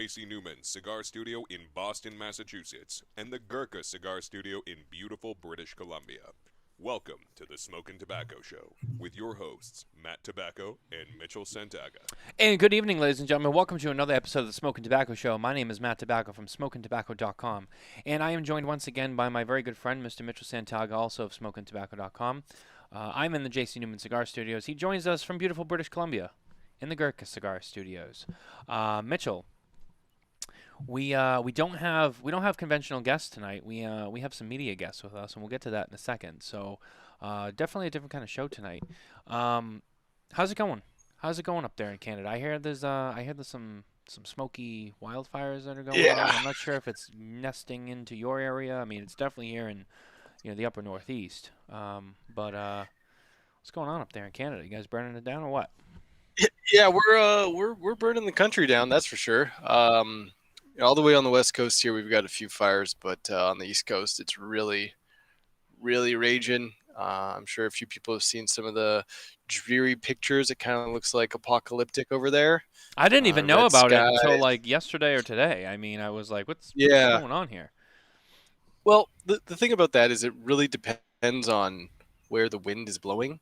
JC Newman Cigar Studio in Boston, Massachusetts, and the Gurkha Cigar Studio in beautiful British Columbia. Welcome to the Smokin Tabacco Show with your hosts, Matt Tobacco and Mitchell Santaga. And good evening, ladies and gentlemen. Welcome to another episode of the Smokin Tabacco Show. My name is Matt Tobacco from SmokinTabacco.com, and I am joined once again by my very good friend, Mr. Mitchell Santaga, also of SmokinTabacco.com. I'm in the JC Newman Cigar Studios. He joins us from beautiful British Columbia in the Gurkha Cigar Studios. Mitchell, we don't have conventional guests tonight. We have some media guests with us, and we'll get to that in a second. So definitely a different kind of show tonight. How's it going? How's it going up there in Canada? I hear there's some smoky wildfires that are going on. I'm not sure if it's nesting into your area. I mean, it's definitely here in the upper northeast. But what's going on up there in Canada? You guys burning it down or what? Yeah, we're burning the country down. That's for sure. All the way on the west coast here, we've got a few fires, but on the east coast, it's really, really raging. I'm sure a few people have seen some of the dreary pictures. It kind of looks like apocalyptic over there. I didn't even know red about it skies. until like yesterday or today. I mean, I was like, what's going on here? Well, the thing about that is it really depends on where the wind is blowing.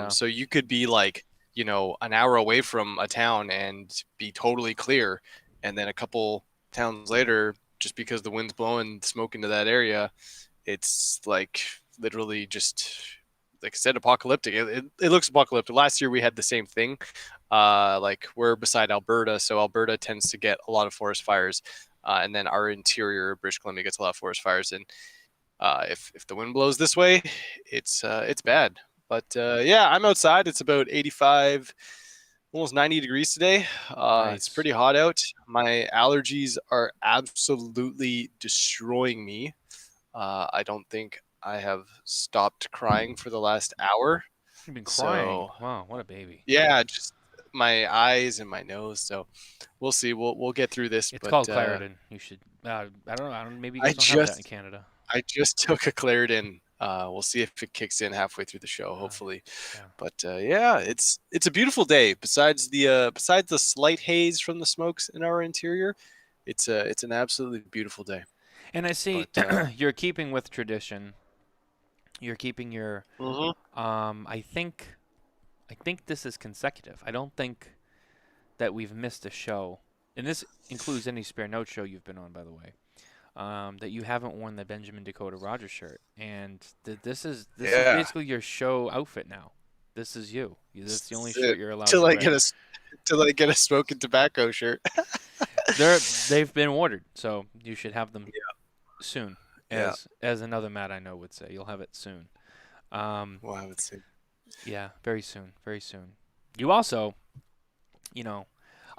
So you could be like, an hour away from a town and be totally clear. And then a couple towns later, just because the wind's blowing smoke into that area, it's like literally just, like I said, apocalyptic. It looks apocalyptic. Last year we had the same thing. Like we're beside Alberta, so Alberta tends to get a lot of forest fires. And then our interior, British Columbia, gets a lot of forest fires. And if the wind blows this way, it's bad. But yeah, I'm outside. It's about 85, almost 90 degrees today. Nice. It's pretty hot out. My allergies are absolutely destroying me. I don't think I have stopped crying for the last hour. You've been crying. Wow, what a baby. Yeah, just my eyes and my nose. So we'll see. We'll get through this. It's called Claritin. You should. I don't know. Maybe you guys don't have that in Canada. I just took a Claritin. We'll see if it kicks in halfway through the show, hopefully. Yeah. But yeah, it's a beautiful day. Besides the slight haze from the smokes in our interior, it's an absolutely beautiful day. And I see you're keeping with tradition. You're keeping your. I think this is consecutive. I don't think that we've missed a show, and this includes any Spare Note show you've been on, by the way. That you haven't worn the Benjamin Dakota Rogers shirt, and this is basically your show outfit now. This is you. This is the only shirt you're allowed to wear. Till I get a Smokin Tabacco shirt. They've been ordered, so you should have them soon. As another Matt I know would say, you'll have it soon. We'll have it soon. Yeah, very soon, very soon. You also,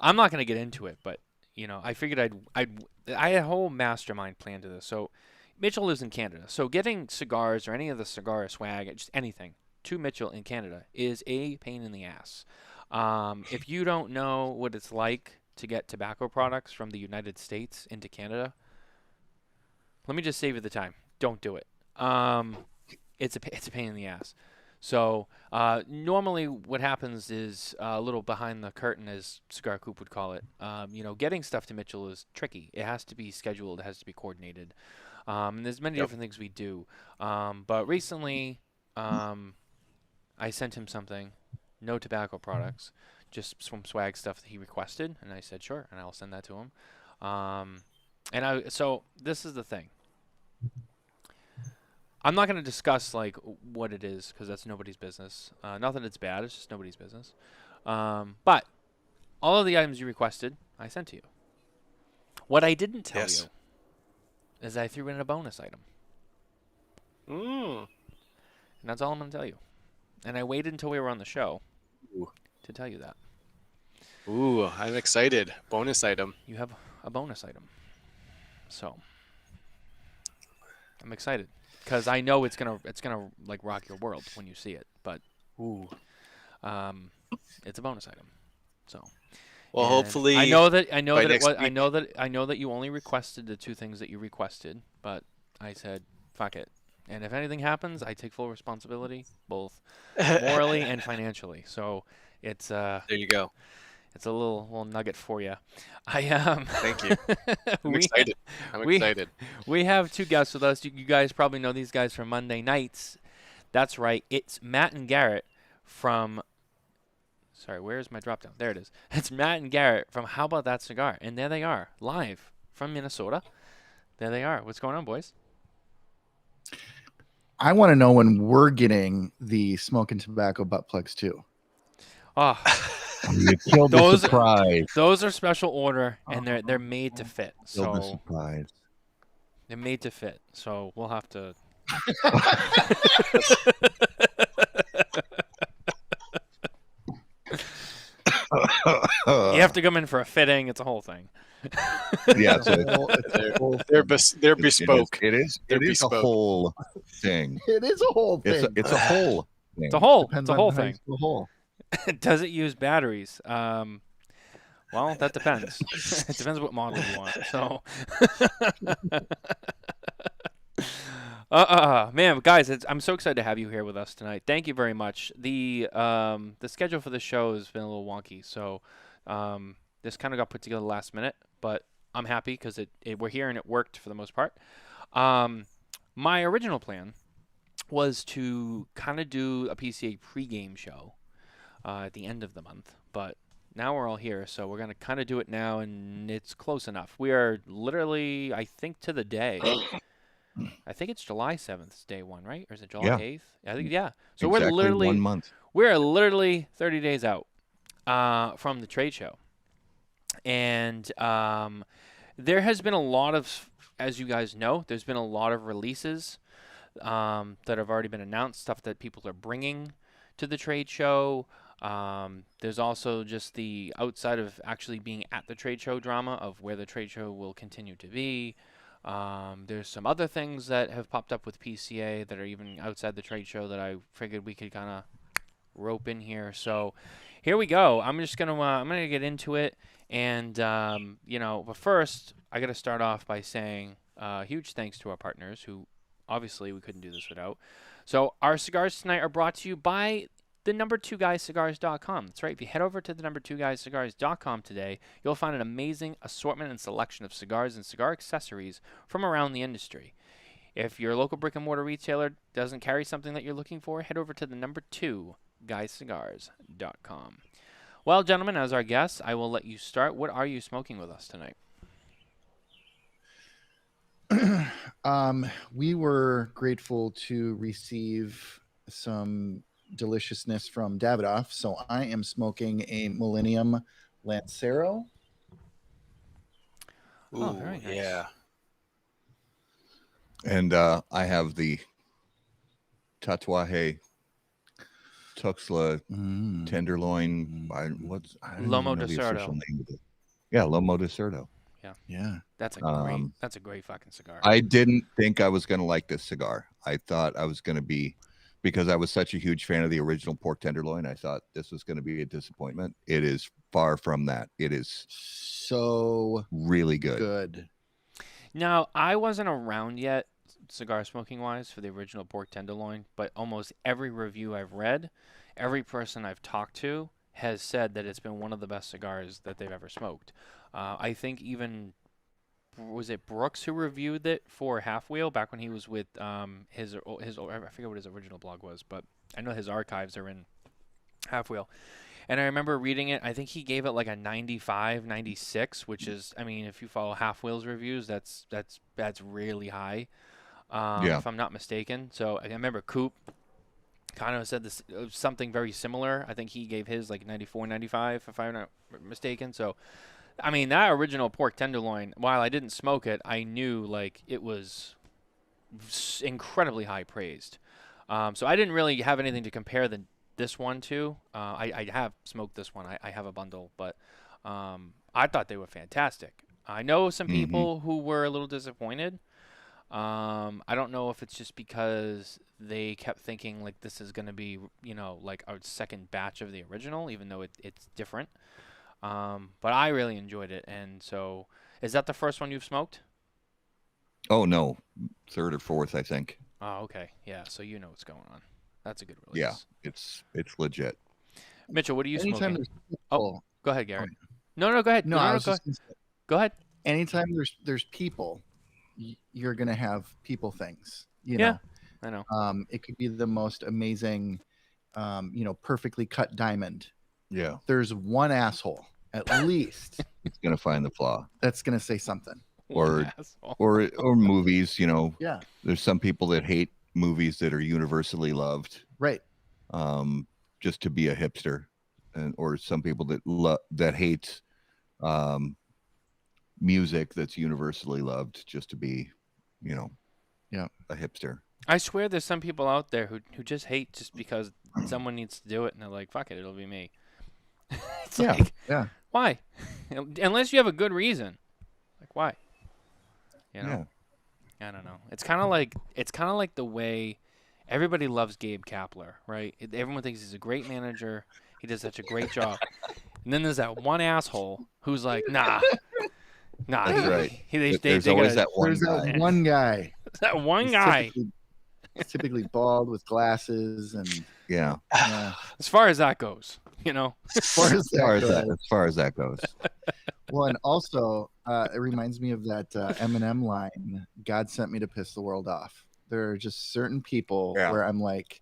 I'm not gonna get into it, but. I figured I had a whole mastermind plan to this. So Mitchell lives in Canada. So getting cigars or any of the cigar swag, just anything, to Mitchell in Canada is a pain in the ass. If you don't know what it's like to get tobacco products from the United States into Canada, let me just save you the time. Don't do it. It's a pain in the ass. So normally what happens is a little behind the curtain, as Cigar Coop would call it. Getting stuff to Mitchell is tricky. It has to be scheduled. It has to be coordinated. And there's many different things we do. But recently I sent him something, no tobacco products, just some swag stuff that he requested. And I said, sure, and I'll send that to him. So this is the thing. I'm not going to discuss like what it is because that's nobody's business. Not that it's bad; it's just nobody's business. But all of the items you requested, I sent to you. What I didn't tell you is I threw in a bonus item. And that's all I'm going to tell you. And I waited until we were on the show to tell you that. Ooh, I'm excited. Bonus item. You have a bonus item. So I'm excited. Because I know it's gonna like rock your world when you see it, but it's a bonus item. So, well, hopefully I know that you only requested the two things that you requested, but I said fuck it, and if anything happens, I take full responsibility, both morally and financially. So it's there you go. It's a little nugget for you. I Thank you. I'm excited. I'm we excited. we have two guests with us. You guys probably know these guys from Monday nights. That's right. It's Matt and Garret from. Sorry, where is my drop down? There it is. It's Matt and Garret from How About That Cigar, and there they are, live from Minnesota. There they are. What's going on, boys? I want to know when we're getting the Smokin Tabacco butt plugs too. Oh, You killed the surprise. those are special order, and they're made to fit. Killed the So surprise. they're made to fit. So we'll have to. You have to come in for a fitting. It's a whole thing. Yeah, so They're bespoke. it is They're a bespoke. whole thing. It is a whole thing. It's a whole thing. It's a whole. Depends It's a on whole how thing. you the whole. Does it use batteries? Well, that depends. It depends what model you want. So, man, guys, I'm so excited to have you here with us tonight. Thank you very much. The schedule for the show has been a little wonky, so this kind of got put together last minute, but I'm happy because we're here and it worked for the most part. My original plan was to kind of do a PCA Pre-Game show at the end of the month, but now we're all here, so we're going to kind of do it now, and it's close enough. We are literally, I think, to the day. I think it's July 7th, it's day one, right? Or is it July 8th? I think, yeah. So exactly we're literally 1 month. We're literally 30 days out from the trade show. And there has been a lot of, as you guys know, there's been a lot of releases that have already been announced, stuff that people are bringing to the trade show. There's also just the outside of actually being at the trade show drama of where the trade show will continue to be. There's some other things that have popped up with PCA that are even outside the trade show that I figured we could kind of rope in here. So here we go. I'm gonna get into it, and but first I got to start off by saying huge thanks to our partners who obviously we couldn't do this without. So our cigars tonight are brought to you by the number2guyscigars.com. That's right. If you head over to the number2guyscigars.com today, you'll find an amazing assortment and selection of cigars and cigar accessories from around the industry. If your local brick and mortar retailer doesn't carry something that you're looking for, head over to the number2guyscigars.com. Well, gentlemen, as our guests, I will let you start. What are you smoking with us tonight? We were grateful to receive some deliciousness from Davidoff, so I am smoking a Millennium Lancero. Oh, very nice. Yeah. And I have the Tatuaje Tuxla Tenderloin. I don't Lomo even know de the Cerdo. official name of it. Yeah, Lomo de Cerdo. Yeah. That's a great fucking cigar. I didn't think I was going to like this cigar. I thought I was going to be, because I was such a huge fan of the original pork tenderloin, I thought this was going to be a disappointment. It is far from that. It is so really good. Now, I wasn't around yet, cigar smoking wise, for the original pork tenderloin, but almost every review I've read, every person I've talked to has said that it's been one of the best cigars that they've ever smoked. I think even, was it Brooks who reviewed it for Half Wheel back when he was with his I forget what his original blog was, but I know his archives are in Half Wheel. And I remember reading it, I think he gave it like a 95, 96, which is, I mean, if you follow Half Wheel's reviews, that's really high, if I'm not mistaken. So I remember Coop kind of said this something very similar. I think he gave his like 94, 95, if I'm not mistaken. So, I mean, that original pork tenderloin, while I didn't smoke it, I knew like it was incredibly high praised. So I didn't really have anything to compare this one to. I have smoked this one. I have a bundle, but I thought they were fantastic. I know some people who were a little disappointed. I don't know if it's just because they kept thinking like this is going to be, like our second batch of the original, even though it's different. But I really enjoyed it. And so, is that the first one you've smoked? Oh, no. Third or fourth, I think. Oh, okay. Yeah, so you know what's going on. That's a good release. Yeah, it's legit. Mitchell, what are you Anytime smoking? there's people Go ahead, Garrett. No, go ahead. No, I was just gonna say, go ahead. anytime there's people, you're gonna have people things. You Yeah, know, I know. it could be the most amazing, perfectly cut diamond. Yeah. There's one asshole at least It's gonna find the flaw. that's gonna say something. Or Asshole. or movies, Yeah. There's some people that hate movies that are universally loved, Right. just to be a hipster, or some people that hate music that's universally loved just to be, Yeah. a hipster. I swear there's some people out there who just hate just because someone needs to do it, and they're like, fuck it, it'll be me. It's Yeah. like, Yeah. why? Unless you have a good reason. Like, why? Yeah. I don't know. It's kind of like the way everybody loves Gabe Kapler, right? Everyone thinks he's a great manager. He does such a great job. And then there's that one asshole who's like, nah. That's right. There's always that one There's guy. that one guy. that one He's guy. typically bald with glasses and Yeah. As far as that goes, as far as As far as that goes. Well, and also it reminds me of that Eminem line, God sent me to piss the world off. There are just certain people where I'm like,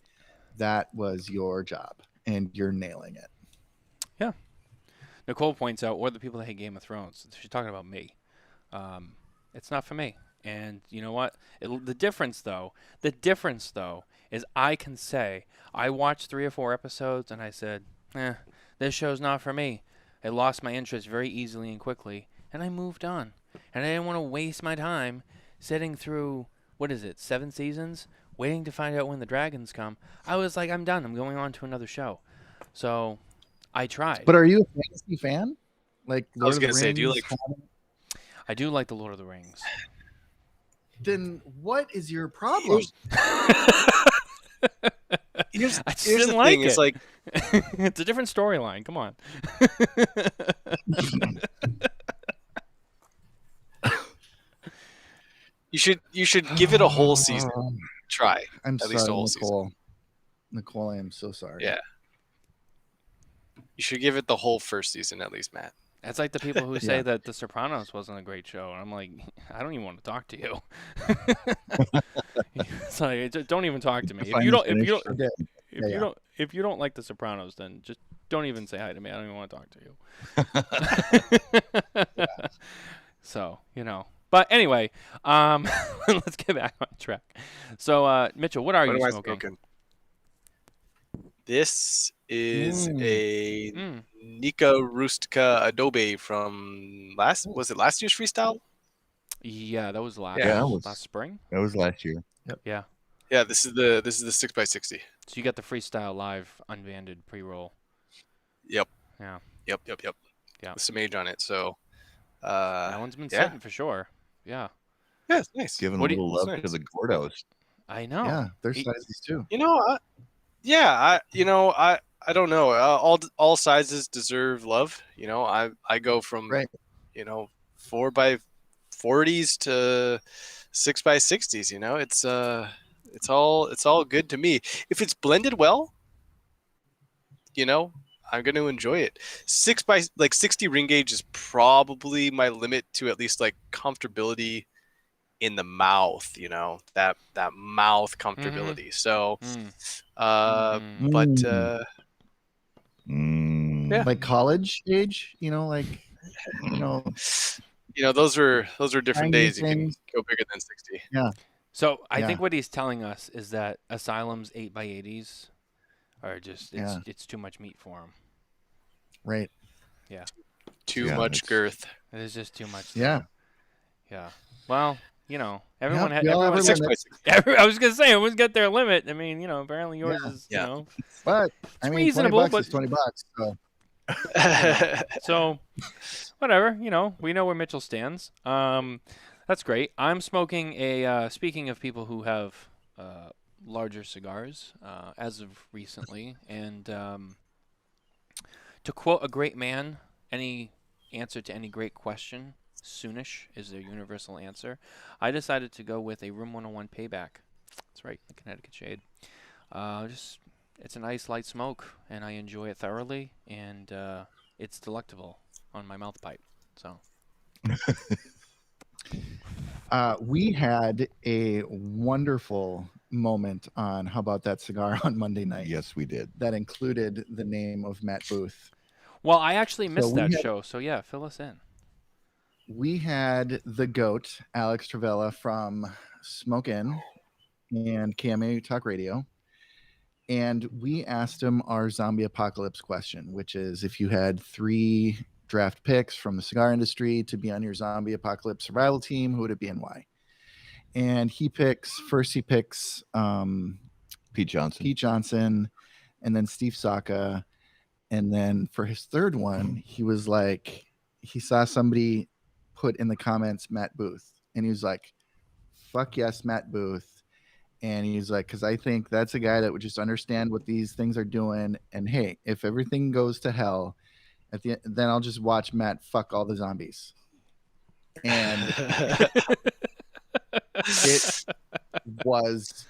that was your job and you're nailing it. Yeah. Nicole points out, or the people that hate Game of Thrones. She's talking about me. It's not for me. And you know what? The difference though is I can say I watched 3 or 4 episodes and I said, this show's not for me. I lost my interest very easily and quickly, and I moved on. And I didn't want to waste my time sitting through, 7 seasons, waiting to find out when the dragons come. I was like, I'm done. I'm going on to another show. So I tried. But are you a fantasy fan? Like I was Lord of gonna the say, do you Rings? I do like the Lord of the Rings. Then what is your problem? Here's I just the didn't like thing. it. It's like It's a different storyline. Come on. you should give it a whole season. Try. I'm At sorry, least a whole season. Nicole. Nicole, I am so sorry. Yeah. You should give it the whole first season at least, Matt. It's like the people who say Yeah. that The Sopranos wasn't a great show. And I'm like, I don't even want to talk to you. It's like, don't even talk to me. If you don't, Okay. if you don't like The Sopranos, then just don't even say hi to me. I don't even want to talk to you. So, But anyway, let's get back on track. So, Mitchell, what are What you am I smoking? smoking? This is a Mm. Nika Rustica Adobe from last year's freestyle? Yeah, that was last Yeah, it was. last spring. That was last year. Yeah. Yeah, this is the 6x60. So you got the freestyle live unbanded pre-roll. Yep. Yeah. Yep. Yeah. With some age on it, so That one's been yeah. sitting for sure. Yeah. Yeah, it's nice. Giving What a do you- little love nice. to the Gordos. I know. Yeah, they're He- sizes too. I don't know. All sizes deserve love. I go from Right. 4x40s to 6x60s. It's all good to me. If it's blended well, I'm going to enjoy it. 60 ring gauge is probably my limit to at least like comfortability in the mouth. That mouth comfortability. So, Mm. but. Mm. Yeah. Like college age, Those are different Tiny days. You can things. go bigger than 60. So I think Yeah. what he's telling us is that Asylum's 8x80s are just Yeah. it's too much meat for him. right. Too Yeah, much it's- girth. There's just too much. Yeah. Yeah. Well, everyone we all have our everyone, limits. I was gonna say everyone's got their limit. I mean, apparently yours is Yeah. But I mean, reasonable, $20 but- is $20. So So, whatever, we know where Mitchell stands. That's great. I'm smoking speaking of people who have larger cigars, as of recently, and to quote a great man, any answer to any great question, soonish is their universal answer. I decided to go with a Room 101 Payback. That's right, the Connecticut Shade. It's a nice light smoke, and I enjoy it thoroughly. And it's delectable on my mouth pipe. So. We had a wonderful moment on How About That Cigar on Monday night. Yes, we did. That included the name of Matt Booth. Well, I actually missed that show, so yeah, fill us in. We had the GOAT, Alex Travella from Smokin and KMA Talk Radio. And we asked him our zombie apocalypse question, which is if you had 3 draft picks from the cigar industry to be on your zombie apocalypse survival team, who would it be and why? And he picks Pete Johnson, and then Steve Saka. And then for his third one, he was like, he saw somebody put in the comments Matt Booth, and he was like, fuck yes, Matt Booth. And he's like, because I think that's a guy that would just understand what these things are doing. And hey, if everything goes to hell, then I'll just watch Matt fuck all the zombies. And it was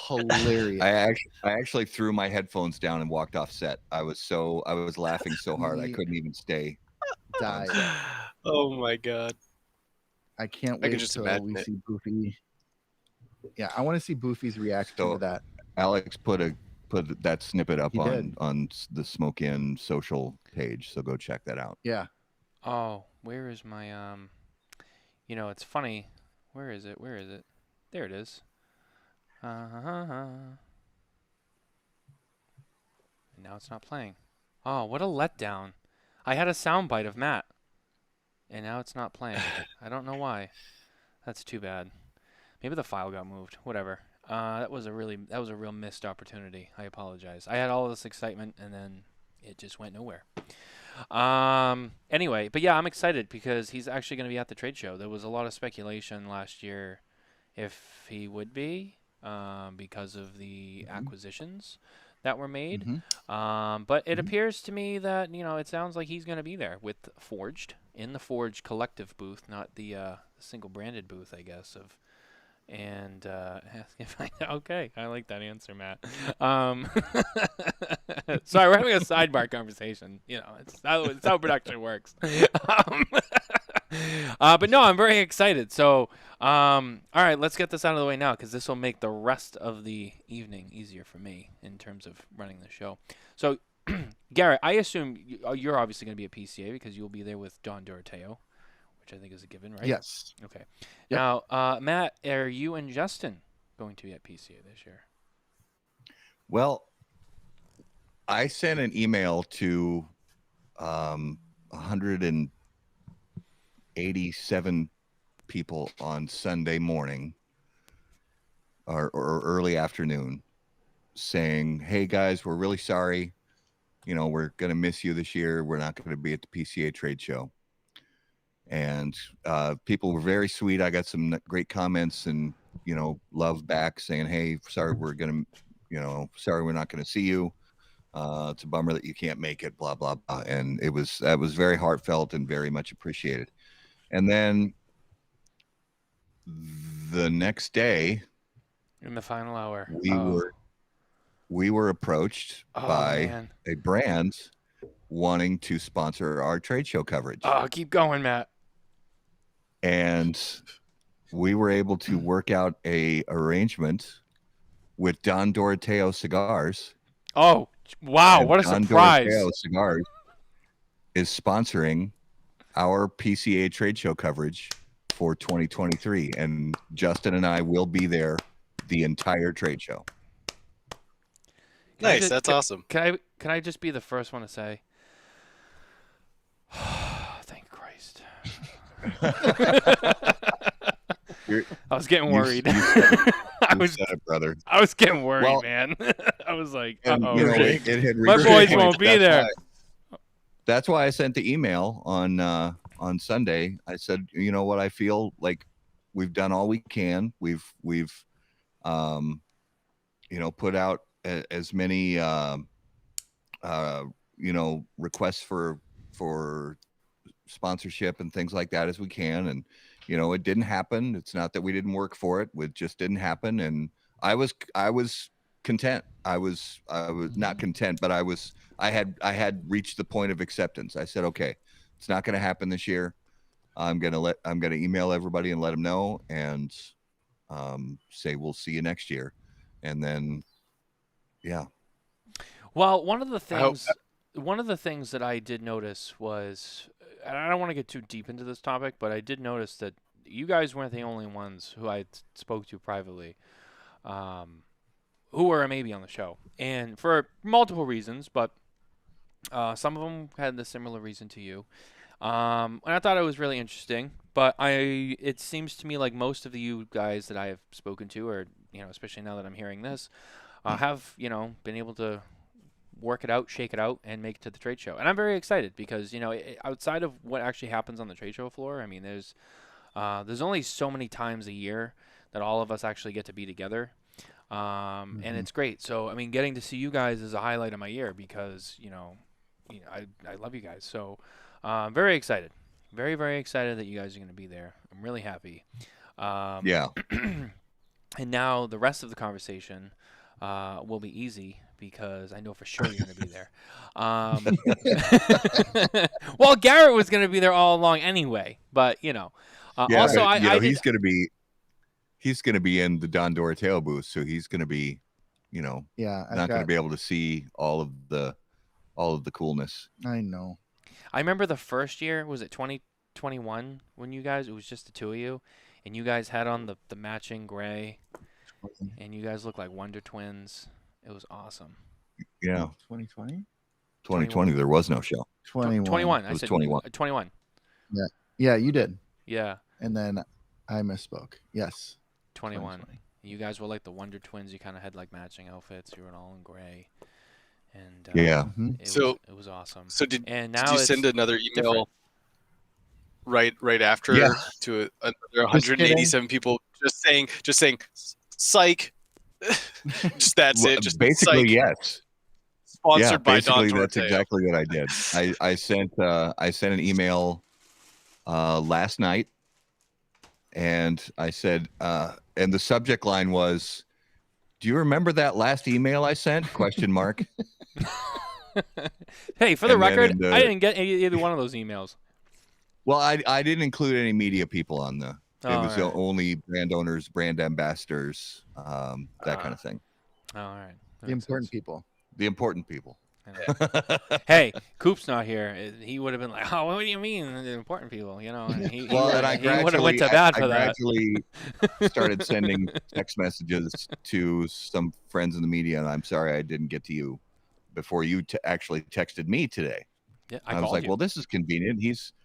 hilarious. I actually threw my headphones down and walked off set. I was laughing so hard I couldn't even stay. Died. Oh my god! I can't wait until we see Boofy. Yeah, I want to see Boofy's reaction to that. Alex put that snippet up on the Smokin social page, so go check that out. Yeah. Oh, where is my it's funny. Where is it? There it is. And now it's not playing. Oh, what a letdown. I had a soundbite of Matt, and now it's not playing. I don't know why. That's too bad. Maybe the file got moved. Whatever. That was a real missed opportunity. I apologize. I had all this excitement, and then it just went nowhere. Anyway, but yeah, I'm excited because he's actually going to be at the trade show. There was a lot of speculation last year if he would be, because of the acquisitions that were made. But it appears to me that, it sounds like he's going to be there with Forged, in the Forged collective booth, not the single branded booth, I guess, of. And okay, I like that answer, Matt. Sorry, we're having a sidebar conversation. It's how production works. But no, I'm very excited. So, all right, let's get this out of the way now because this will make the rest of the evening easier for me in terms of running the show. So, Garret, I assume you're obviously going to be at PCA because you'll be there with Don Doroteo, which I think is a given, right? Yes. Okay. Yep. Now, Matt, are you and Justin going to be at PCA this year? Well, I sent an email to 187 people on Sunday morning or early afternoon saying, hey, guys, we're really sorry. We're going to miss you this year. We're not going to be at the PCA trade show. And people were very sweet. I got some great comments and, love back saying, hey, sorry, we're not going to see you. It's a bummer that you can't make it, blah, blah, blah. And that was very heartfelt and very much appreciated. And then the next day, in the final hour, we were approached by a brand wanting to sponsor our trade show coverage. Oh, keep going, Matt. And we were able to work out a arrangement with Don Doroteo Cigars. Oh, wow. What a surprise. Don Doroteo Cigars is sponsoring our PCA trade show coverage for 2023. And Justin and I will be there the entire trade show. Nice. That's awesome. Can I just be the first one to say, thank Christ. I was getting worried. I was brother. I was getting worried, man. I was like, my boys won't be there. That's why I sent the email on Sunday. I said, what, I feel like we've done all we can. We've put out as many requests for sponsorship and things like that as we can, and it didn't happen. It's not that we didn't work for it, it just didn't happen. And I was content. I was not content, but I had reached the point of acceptance. I said, okay, it's not going to happen this year. I'm going to email everybody and let them know, and say we'll see you next year. And then, yeah. Well, one of the things that I did notice was, and I don't want to get too deep into this topic, but I did notice that you guys weren't the only ones who I spoke to privately, who were maybe on the show, and for multiple reasons, but some of them had the similar reason to you. And I thought it was really interesting, but it seems to me like most of you guys that I have spoken to, or, especially now that I'm hearing this, have, been able to work it out, shake it out, and make it to the trade show. And I'm very excited because, outside of what actually happens on the trade show floor, I mean, there's only so many times a year that all of us actually get to be together. And it's great. So, I mean, getting to see you guys is a highlight of my year because, I love you guys. So, I'm very excited. Very, very excited that you guys are going to be there. I'm really happy. Yeah. And now the rest of the conversation will be easy because I know for sure you're going to be there. Well, Garret was going to be there all along anyway, but Yeah, also but, he's going to be in the Don Doroteo booth, so he's going to be, not going to be able to see all of the coolness. I know. I remember the first year, was it 2021 when it was just the two of you, and you guys had on the matching gray, and you guys looked like Wonder Twins. It was awesome. Yeah. 2020? 2020, there was no show. 21. I said 21. 21. Yeah. Yeah, you did. Yeah. And then I misspoke. Yes. 21. You guys were like the Wonder Twins. You kind of had like matching outfits. You were all in gray. And yeah. It was awesome. So did now you send another email right after to another 187 people just saying psych? Just that's it. Just basically psych. Yes. Sponsored by Don Doroteo. That's exactly what I did. I sent an email last night, and I said, and the subject line was, "Do you remember that last email I sent?" ? Hey, for the record, I didn't get either one of those emails. Well, I didn't include any media people on the. It was only brand owners, brand ambassadors, that kind of thing. All right. The important people. The important people. Hey, Coop's not here. He would have been like, "Oh, what do you mean, the important people?" He would have went to bat for that. I gradually started sending text messages to some friends in the media, and I'm sorry I didn't get to you before you actually texted me today. Yeah, I was like, well, this is convenient.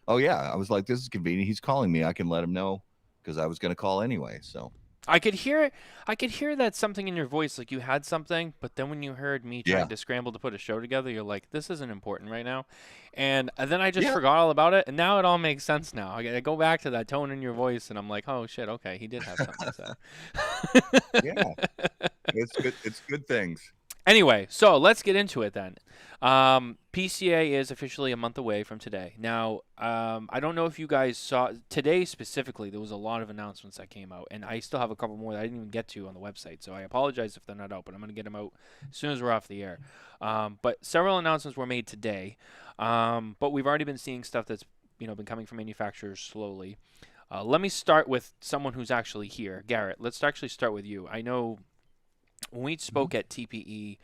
I was like, this is convenient. He's calling me. I can let him know because I was going to call anyway. So I could hear that something in your voice, like you had something, but then when you heard me trying to scramble to put a show together, you're like, this isn't important right now. And then I just forgot all about it, and now it all makes sense now. I go back to that tone in your voice, and I'm like, oh, shit, okay, he did have something to say. Yeah, it's good things. Anyway, so let's get into it then. PCA is officially a month away from today. Now, I don't know if you guys saw today specifically. There was a lot of announcements that came out, and I still have a couple more that I didn't even get to on the website. So I apologize if they're not out, but I'm going to get them out as soon as we're off the air. But several announcements were made today. But we've already been seeing stuff that's been coming from manufacturers slowly. Let me start with someone who's actually here, Garret. Let's actually start with you. I know. When we spoke at TPE,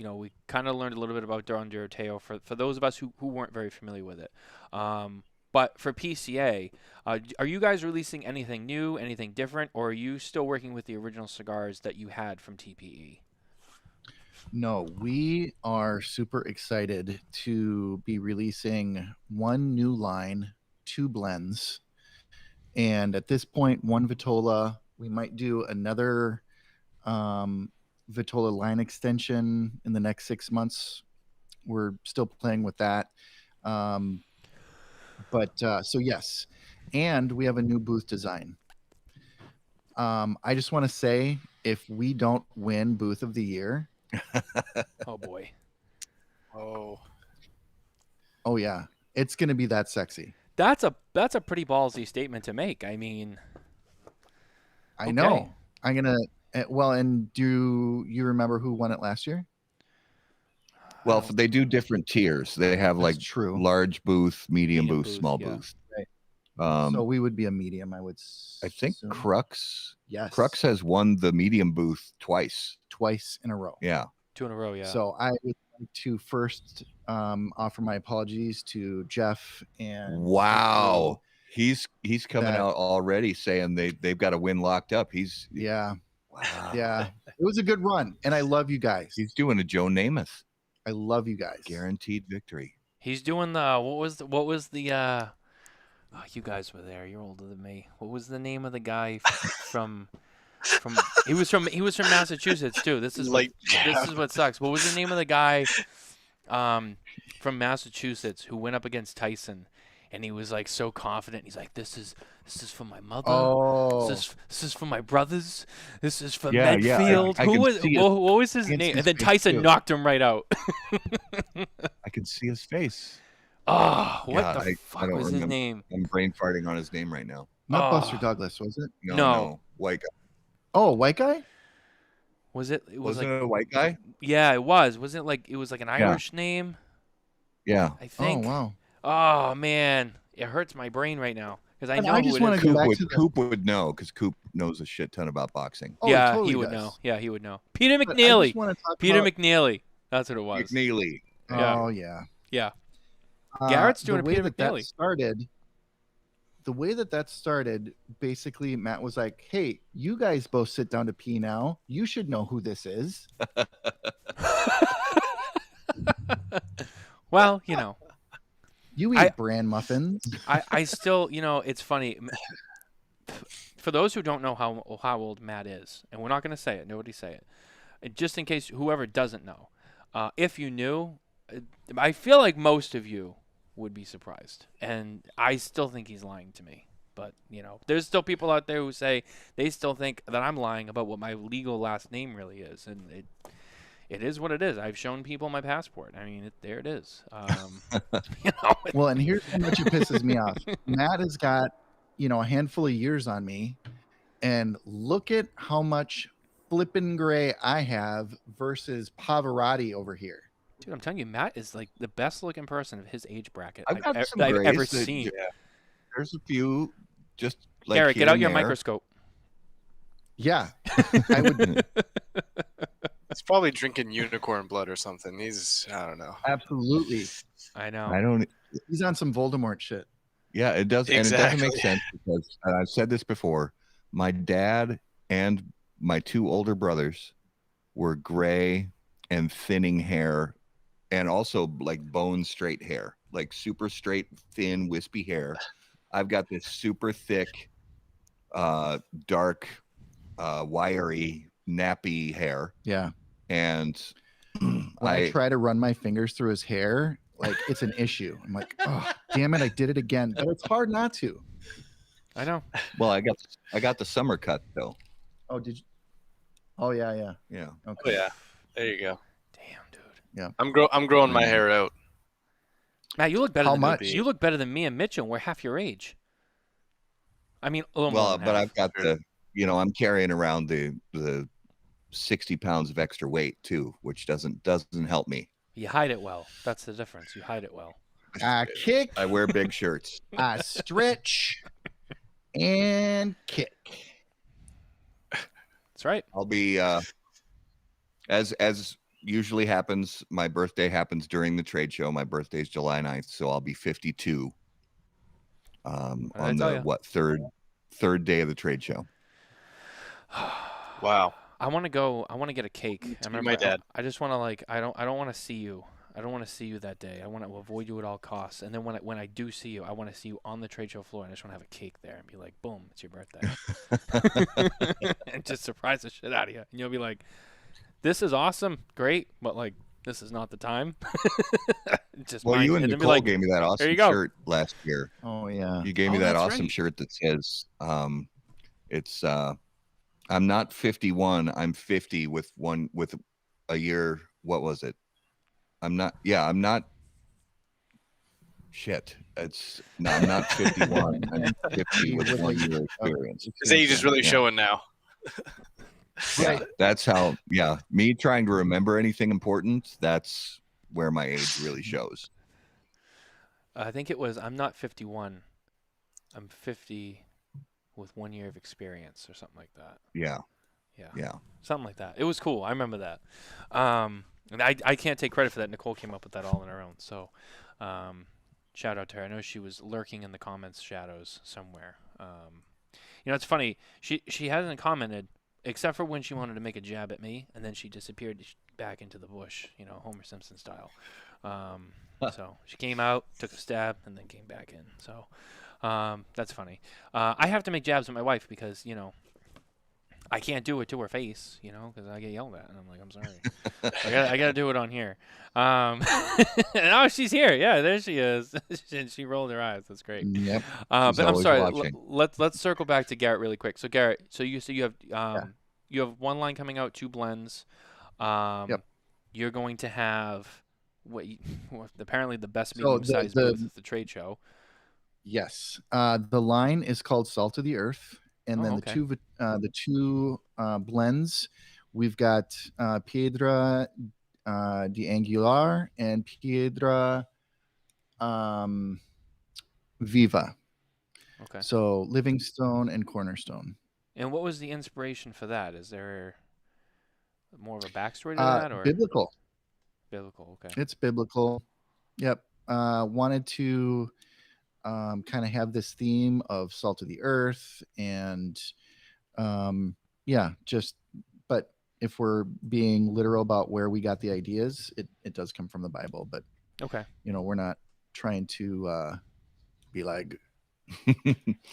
we kind of learned a little bit about Don Doroteo for those of us who weren't very familiar with it. But for PCA, are you guys releasing anything new, anything different, or are you still working with the original cigars that you had from TPE? No, we are super excited to be releasing one new line, 2 blends, and at this point, 1 Vitola. We might do another Vitola line extension in the next 6 months. We're still playing with that. So yes, and we have a new booth design. I just want to say, if we don't win booth of the year, oh boy. Oh yeah, it's going to be that sexy. That's a pretty ballsy statement to make. I mean, I know. I'm going to Well, and do you remember who won it last year? Well, they do different tiers. They have like true. large booth, medium booth, small yeah. booth. Right. So we would be a medium, I would I think assume. Crux. Yes. Crux has won the medium booth twice in a row. Yeah. 2 in a row, yeah. So I would like to first offer my apologies to Jeff and wow. He's coming out already saying they've got a win locked up. Yeah. Wow. Yeah. It was a good run, and I love you guys. He's doing a Joe Namath. I love you guys. Guaranteed victory. He's doing the what was the oh, you guys were there. You're older than me. What was the name of the guy from he was from Massachusetts too. This is what sucks. What was the name of the guy from Massachusetts who went up against Tyson? And he was like so confident. He's like, "This is for my mother. Oh, this is for my brothers. This is for Yeah, Medfield." What was his name? And then Tyson knocked him right out. I can see his face. Oh, what God, the fuck was his name? I'm brain farting on his name right now. not Buster Douglas, was it? No. White guy. Oh, white guy. Was it? Wasn't it a white guy? Yeah, it was. Wasn't it like it was like an Irish name? Yeah. I think. Oh wow. Oh man, it hurts my brain right now because I know I who just it wanna is. go back to Coop would know because Coop knows a shit ton about boxing. Oh, Yeah, totally he would does. know. Yeah, he would know. Peter But I McNeely. just wanna talk Peter about- McNeely. That's what it was. McNeely. Yeah. Oh yeah. Yeah. Garrett's doing the a way Peter that McNeely. started. The way that started, basically, Matt was like, "Hey, you guys both sit down to pee now. You should know who this is." Well, you know, You eat bran muffins. I still, you know, it's funny. For those who don't know how old Matt is, and we're not going to say it, nobody say it, and just in case whoever doesn't know, if you knew, I feel like most of you would be surprised, and I still think he's lying to me. But you know, there's still people out there who say they still think that I'm lying about what my legal last name really is, and it is what it is. I've shown people my passport. I mean, there it is. You know, Well, and here's how much it pisses me off. Matt has got, a handful of years on me, and look at how much flippin' gray I have versus Pavarotti over here. dude, I'm telling you, Matt is like the best looking person of his age bracket I've got some I've grays ever that- seen. yeah. There's a few just like Garrett, here get out and your there. microscope. Yeah, I would He's probably drinking unicorn blood or something. I don't know. absolutely. I know. I don't. He's on some Voldemort shit. Yeah, it does, and it doesn't make Exactly. sense because and I've said this before. My dad and my two older brothers were gray and thinning hair, and also like bone straight hair, like super straight, thin, wispy hair. I've got this super thick, dark, wiry, nappy hair, Yeah. and When I try to run my fingers through his hair, like it's an issue. I'm like, oh, damn it, I did it again. But it's hard not to. I know. well, I got the summer cut though. Oh, did you? Oh, yeah. Yeah. Okay. Oh yeah, there you go. Damn, dude. I'm growing my hair out. Matt, you look better How than much? me. You look better than me and Mitchell. We're half your age. I mean, a little more Well, than but half. I've got I'm carrying around the 60 pounds of extra weight too, which doesn't help me. You hide it well. That's the difference. You hide it well. I kick, I wear big shirts. I stretch, and kick. That's right. I'll be as usually happens, my birthday happens during the trade show. My birthday's July 9th, so I'll be 52 on tell the ya? third day of the trade show. Wow. I want to go. I want to get a cake. To be my dad. I just want to I don't want to see you. I don't want to see you that day. I want to avoid you at all costs. And then when I do see you, I want to see you on the trade show floor. And I just want to have a cake there and be like, boom, it's your birthday, and just surprise the shit out of you. And you'll be like, this is awesome, great, but like this is not the time. Just Well, mind- you and then be Nicole like, gave me that awesome you go. shirt last year. Oh, yeah. You gave me Oh, that that's awesome right. shirt that says, it's I'm not 51, I'm 50 with a year. What was it? I'm not I'm not 51. I'm 50 with 1 year experience. His age is really Yeah. showing now. Yeah, that's how. Yeah, me trying to remember anything important. That's where my age really shows. I think it was. I'm not 51. I'm 50 with 1 year of experience or something like that. Yeah, Yeah. yeah. Something like that. It was cool. I remember that. And I can't take credit for that. Nicole came up with that all on her own. So, shout out to her. I know she was lurking in the comments shadows somewhere. It's funny. She hasn't commented except for when she wanted to make a jab at me, and then she disappeared back into the bush, Homer Simpson style. So she came out, took a stab, and then came back in. So that's funny. I have to make jabs with my wife because, I can't do it to her face, because I get yelled at, and I'm like, I'm sorry. I gotta do it on here. And oh, she's here. Yeah, there she is. And she rolled her eyes. That's great. Yep. But I'm always sorry. watching. Let's circle back to Garret really quick. So Garret, you have you have one line coming out, 2 blends. Yep. You're going to have apparently the best So medium-sized booth at the trade show. Yes. The line is called Salt of the Earth. And then okay. the two blends, we've got Piedra de Angular and Piedra Viva. Okay. So Livingstone and Cornerstone. And what was the inspiration for that? Is there more of a backstory to that, or biblical? Biblical. Okay. It's biblical. Yep. Wanted to kind of have this theme of salt of the earth and but if we're being literal about where we got the ideas, it does come from the Bible, but okay, we're not trying to be like,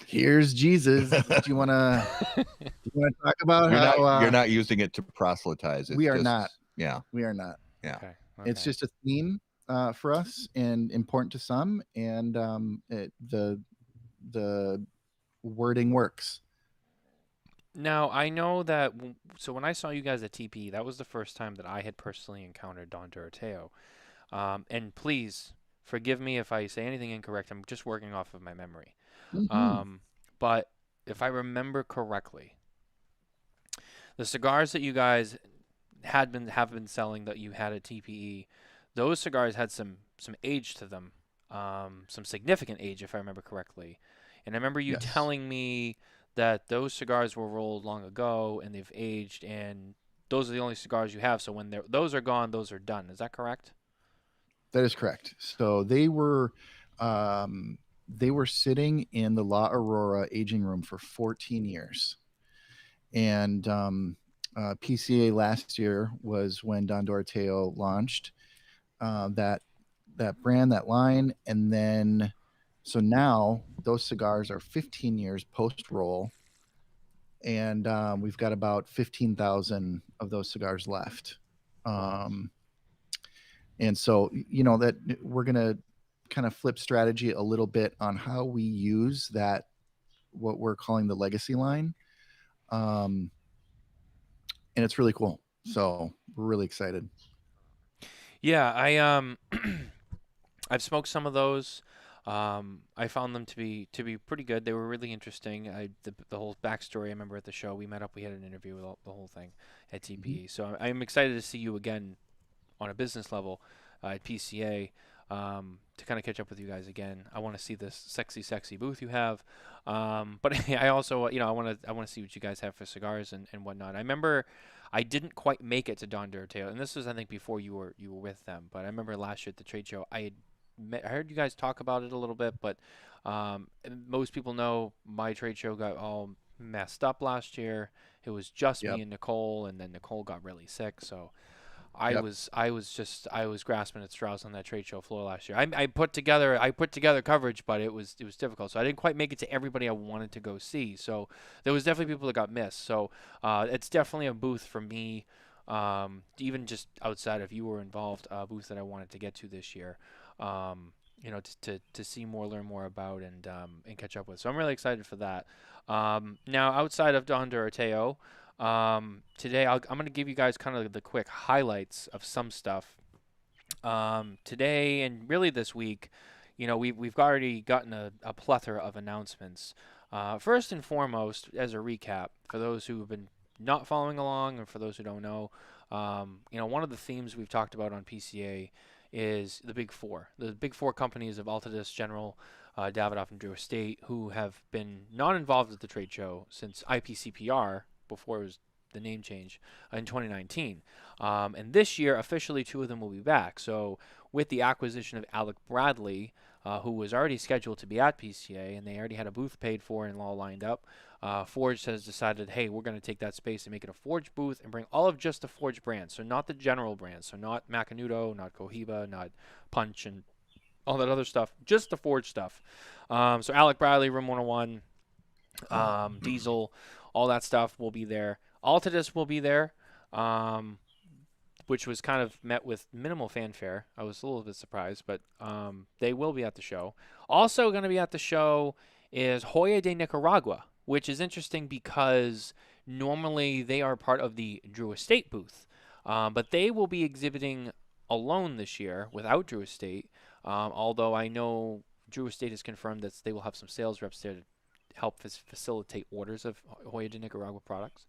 here's Jesus. Do you want to talk about you're not using it to proselytize it? We are not. Yeah, we are not. Yeah. Okay. It's just a theme for us and important to some, and the wording works. Now, I know that, so when I saw you guys at TP, that was the first time that I had personally encountered Don Doroteo. And please forgive me if I say anything incorrect. I'm just working off of my memory. Mm-hmm. But if I remember correctly, the cigars that you guys have been selling that you had at TPE, those cigars had some age to them, some significant age, if I remember correctly. And I remember you telling me that those cigars were rolled long ago and they've aged, and those are the only cigars you have. So when those are gone, those are done. Is that correct? That is correct. So they were sitting in the La Aurora aging room for 14 years. And PCA last year was when Don Doroteo launched that brand, that line. And then, so now those cigars are 15 years post-roll. And we've got about 15,000 of those cigars left. And so, that we're going to kind of flip strategy a little bit on how we use that, what we're calling the legacy line. And it's really cool. So we're really excited. Yeah, I've smoked some of those. I found them to be pretty good. They were really interesting. The whole backstory. I remember at the show we met up. We had an interview with the whole thing at TPE. Mm-hmm. So I'm excited to see you again on a business level at PCA to kind of catch up with you guys again. I want to see this sexy booth you have. But I also I want to see what you guys have for cigars and whatnot. I remember I didn't quite make it to Don Doroteo, and this was I think before you were with them. But I remember last year at the trade show I heard you guys talk about it a little bit, but most people know my trade show got all messed up last year. It was just me and Nicole, and then Nicole got really sick. So I was grasping at straws on that trade show floor last year. I put together coverage, but it was difficult. So I didn't quite make it to everybody I wanted to go see. So there was definitely people that got missed. So it's definitely a booth for me, even just outside of you were involved, a booth that I wanted to get to this year. To see more, learn more about, and catch up with. So I'm really excited for that. Now, outside of Don Doroteo, today I'm going to give you guys kind of the quick highlights of some stuff. Today and really this week, we've already gotten a plethora of announcements. First and foremost, as a recap, for those who have been not following along, or for those who don't know, one of the themes we've talked about on PCA is the Big Four. The Big Four companies of Altadis, General, Davidoff, and Drew Estate, who have been not involved at the trade show since IPCPR, before it was the name change, in 2019. And this year, officially, 2 of them will be back. So with the acquisition of Alec Bradley, who was already scheduled to be at PCA, and they already had a booth paid for and all lined up, Forged has decided, hey, we're going to take that space and make it a Forged booth and bring all of just the Forged brands. So not the general brands. So not Macanudo, not Cohiba, not Punch, and all that other stuff. Just the Forged stuff. So Alec Bradley, Room 101, Diesel, all that stuff will be there. Altadis will be there, which was kind of met with minimal fanfare. I was a little bit surprised, but they will be at the show. Also going to be at the show is Joya de Nicaragua, which is interesting because normally they are part of the Drew Estate booth, but they will be exhibiting alone this year without Drew Estate, although I know Drew Estate has confirmed that they will have some sales reps there to help facilitate orders of Joya de Nicaragua products.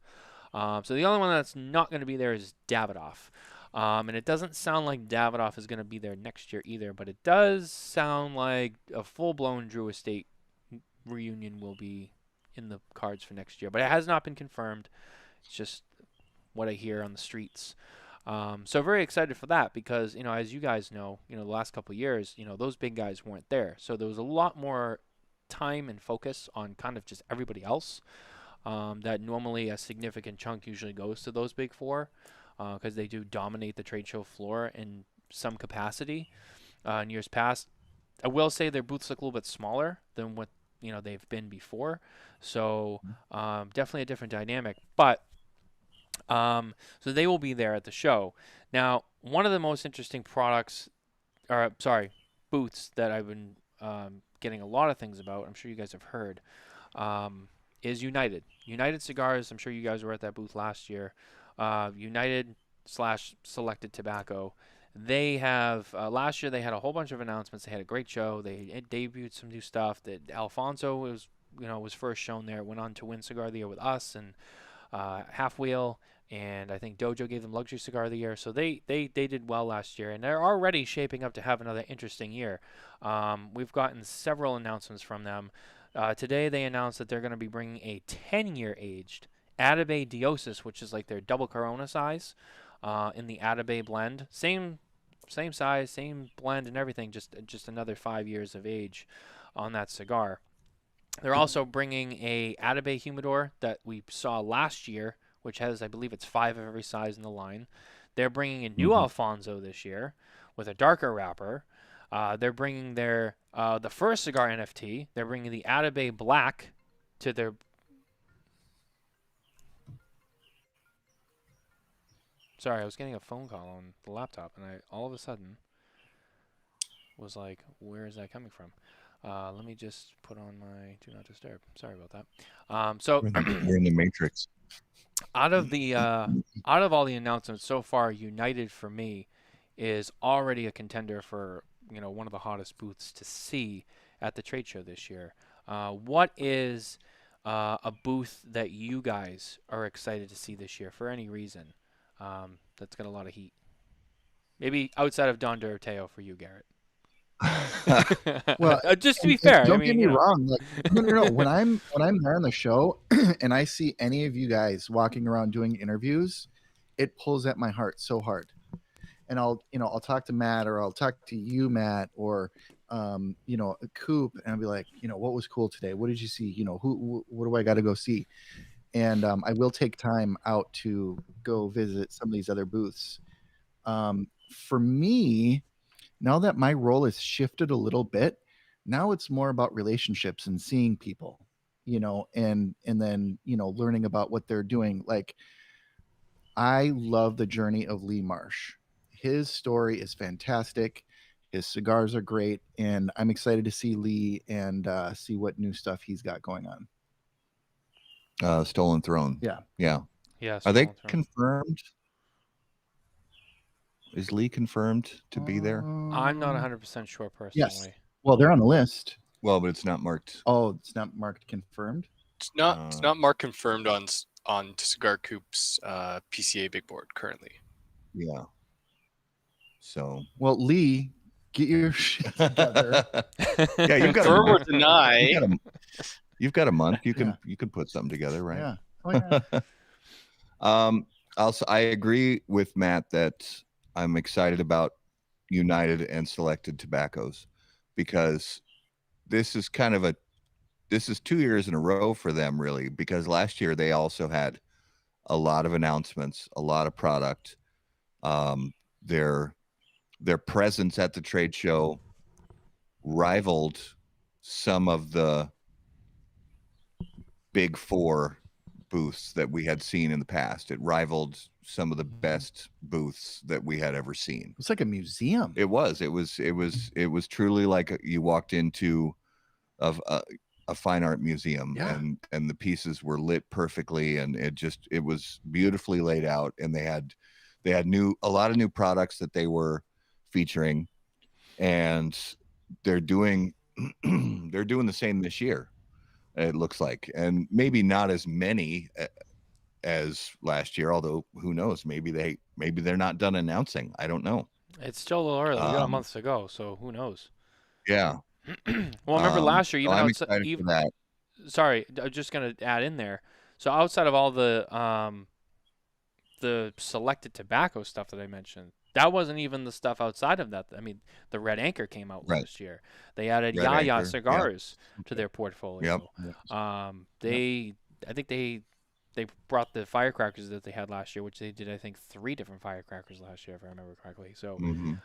So the only one that's not going to be there is Davidoff. And it doesn't sound like Davidoff is going to be there next year either, but it does sound like a full-blown Drew Estate reunion will be in the cards for next year. But it has not been confirmed. It's just what I hear on the streets. So very excited for that because, as you guys know, the last couple of years, those big guys weren't there. So there was a lot more time and focus on kind of just everybody else. That normally a significant chunk usually goes to those Big Four because they do dominate the trade show floor in some capacity. In years past, I will say their booths look a little bit smaller than what they've been before. So definitely a different dynamic. But so they will be there at the show. Now, one of the most interesting booths that I've been getting a lot of things about, I'm sure you guys have heard, is United. United Cigars, I'm sure you guys were at that booth last year. United/Selected Tobacco. They have, last year they had a whole bunch of announcements. They had a great show. They debuted some new stuff. That Alfonso was first shown there. Went on to win Cigar of the Year with us and Half Wheel. And I think Dojo gave them Luxury Cigar of the Year. So they did well last year. And they're already shaping up to have another interesting year. We've gotten several announcements from them. Today they announced that they're going to be bringing a 10-year aged Atabey Diosis, which is like their double Corona size, in the Atabey blend. Same size, same blend and everything, just another 5 years of age on that cigar. They're also bringing a Atabey Humidor that we saw last year, which has, I believe it's 5 of every size in the line. They're bringing a new Alfonso this year with a darker wrapper. They're bringing their the first cigar NFT. They're bringing the Atabey Black to their. Sorry, I was getting a phone call on the laptop, and I all of a sudden was like, "Where is that coming from?" Let me just put on my Do Not Disturb. Sorry about that. We're in the Matrix. Out of all the announcements so far, United for me is already a contender for one of the hottest booths to see at the trade show this year. What is a booth that you guys are excited to see this year for any reason? That's got a lot of heat. Maybe outside of Don Doroteo for you, Garrett. Well, just to be fair, don't get me wrong. Like, no. When I'm there on the show and I see any of you guys walking around doing interviews, it pulls at my heart so hard. And I'll talk to Matt, or I'll talk to you, Matt, or Coop, and I'll be like, what was cool today? What did you see? What do I got to go see? And I will take time out to go visit some of these other booths. For me, now that my role has shifted a little bit, now it's more about relationships and seeing people, and then, learning about what they're doing. Like, I love the journey of Lee Marsh. His story is fantastic. His cigars are great. And I'm excited to see Lee and see what new stuff he's got going on. Stolen Throne. Yeah. Are they confirmed? Is Lee confirmed to be there? I'm not 100% sure personally. Yes. Well, they're on the list. Well, but it's not marked. Oh, it's not marked confirmed? It's not marked confirmed on on Cigar Coop's PCA big board currently. Yeah. So. Well, Lee, get your shit together. Yeah, you've got a Confirm or month. deny. You've got a month. You can put something together, right? Yeah. Oh, yeah. Also, I agree with Matt that I'm excited about United and Selected Tobaccos, because this is 2 years in a row for them, really, because last year they also had a lot of announcements, a lot of product. Their presence at the trade show rivaled some of the big four booths that we had seen in the past. It rivaled some of the best booths that we had ever seen. It's like a museum. It was truly like you walked into a fine art museum. Yeah. and the pieces were lit perfectly, and it was beautifully laid out, and they had a lot of new products that they were featuring, and they're doing the same this year, it looks like, and maybe not as many as last year, although who knows, maybe they're not done announcing. I don't know. It's still a little early. We got a month to go, so who knows? Yeah. Well, remember last year, even I'm outside, excited for that. Sorry, I'm just gonna add in there. So outside of all the selected tobacco stuff that I mentioned, that wasn't even the stuff outside of that. I mean, the Red Anchor came out last year. They added Red Yaya Anchor, cigars to their portfolio. Yep. I think they brought the firecrackers that they had last year, which they did, I think, 3 different firecrackers last year, if I remember correctly. So,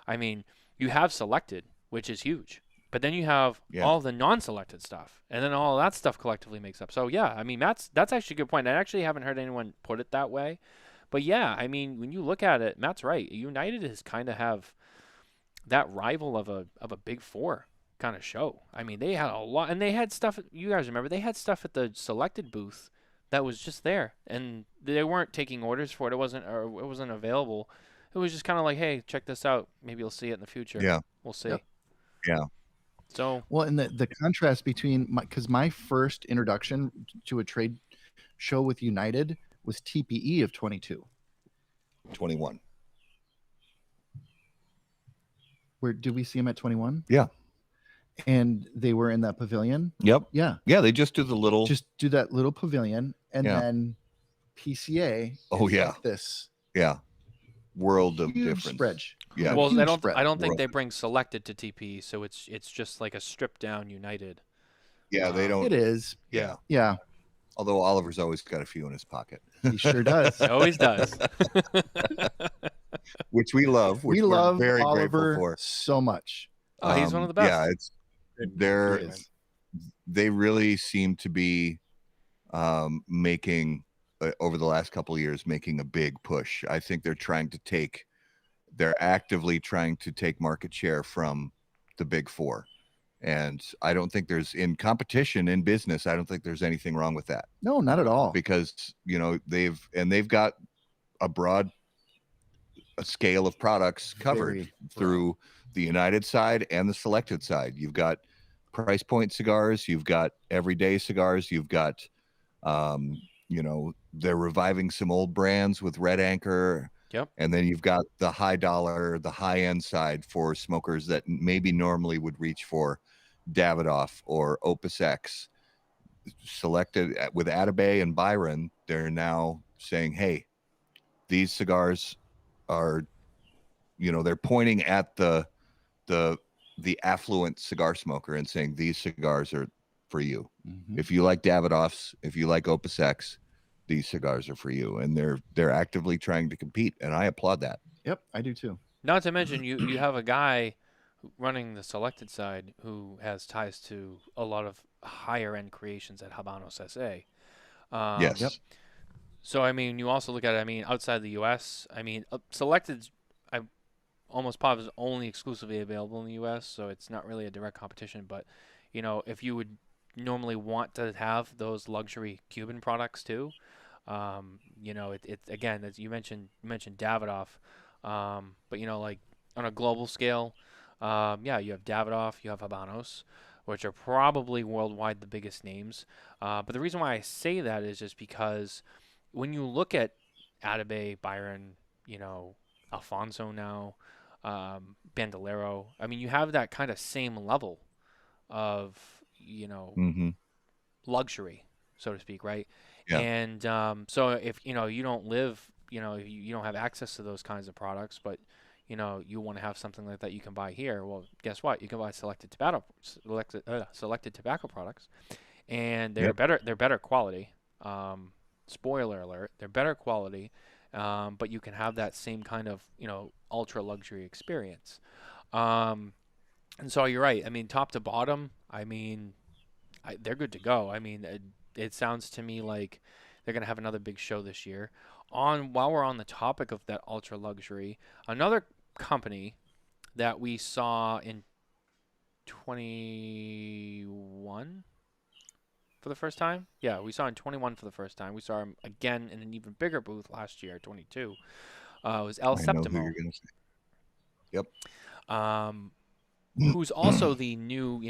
I mean, you have selected, which is huge. But then you have all the non-selected stuff, and then all that stuff collectively makes up. So, yeah, I mean, that's actually a good point. I actually haven't heard anyone put it that way. But, yeah, I mean, when you look at it, Matt's right. United is kind of have that rival of a Big Four kind of show. I mean, they had a lot, and they had stuff, you guys remember, they had stuff at the selected booth that was just there, and they weren't taking orders for it. It wasn't available. It was just kind of like, hey, check this out. Maybe you'll see it in the future. Yeah. We'll see. Yep. Yeah. So, well, and the contrast between because my first introduction to a trade show with United was TPE of 21. Where did we see them at 21? Yeah. And they were in that pavilion. Yep. Yeah. Yeah. They just do that little pavilion, and then PCA. Oh yeah. Like this. Yeah. World of Huge difference. Spread. Yeah. well, I don't think they bring selected to TPE, so it's just like a stripped down United. Yeah, they don't. It is. Yeah. Yeah. Although Oliver's always got a few in his pocket. He sure does. He always does. Which we love. We love very Oliver grateful for. So much. Oh, he's one of the best. Yeah, they really seem to be making over the last couple of years, making a big push. I think they're actively trying to take market share from the Big Four. And I don't think in competition in business, I don't think there's anything wrong with that. No, not at all. Because, they've got a scale of products covered through the United side and the selected side. You've got price point cigars, you've got everyday cigars, you've got, they're reviving some old brands with Red Anchor. Yep. And then you've got the high dollar, the high end side for smokers that maybe normally would reach for Davidoff or Opus X. Selected with Atabey and Byron, they're now saying, hey, these cigars are, they're pointing at the affluent cigar smoker and saying these cigars are for you. Mm-hmm. If you like Davidoffs, if you like Opus X, these cigars are for you. And they're actively trying to compete, and I applaud that. Yep, I do too. Not to mention you have a guy running the selected side who has ties to a lot of higher end creations at Habanos SA. Yes. Yep. So I mean, you also look at it. I mean, outside the U.S., I mean, selected, I almost positive is only exclusively available in the U.S., so it's not really a direct competition. But if you would normally want to have those luxury Cuban products too, it again, as you mentioned Davidoff, but like on a global scale, you have Davidoff, you have Habanos, which are probably worldwide the biggest names. But the reason why I say that is just because when you look at Atabey, Byron, Alfonso now, Bandolero, I mean, you have that kind of same level of, Mm-hmm. luxury, so to speak, right? Yeah. And so if you don't live, you don't have access to those kinds of products, but you want to have something like that you can buy here. Well, guess what? You can buy selected tobacco products, and they're Yep. better. They're better quality. Spoiler alert: they're better quality, but you can have that same kind of ultra luxury experience. And so you're right. I mean, top to bottom, I mean, they're good to go. I mean, it sounds to me like they're going to have another big show this year. While we're on the topic of that ultra luxury, another company that we saw in 21 for the first time. Yeah, we saw in 21 for the first time. We saw him again in an even bigger booth last year, 22. Was El I know who Septimo. you're gonna say. Yep. Who's also the new,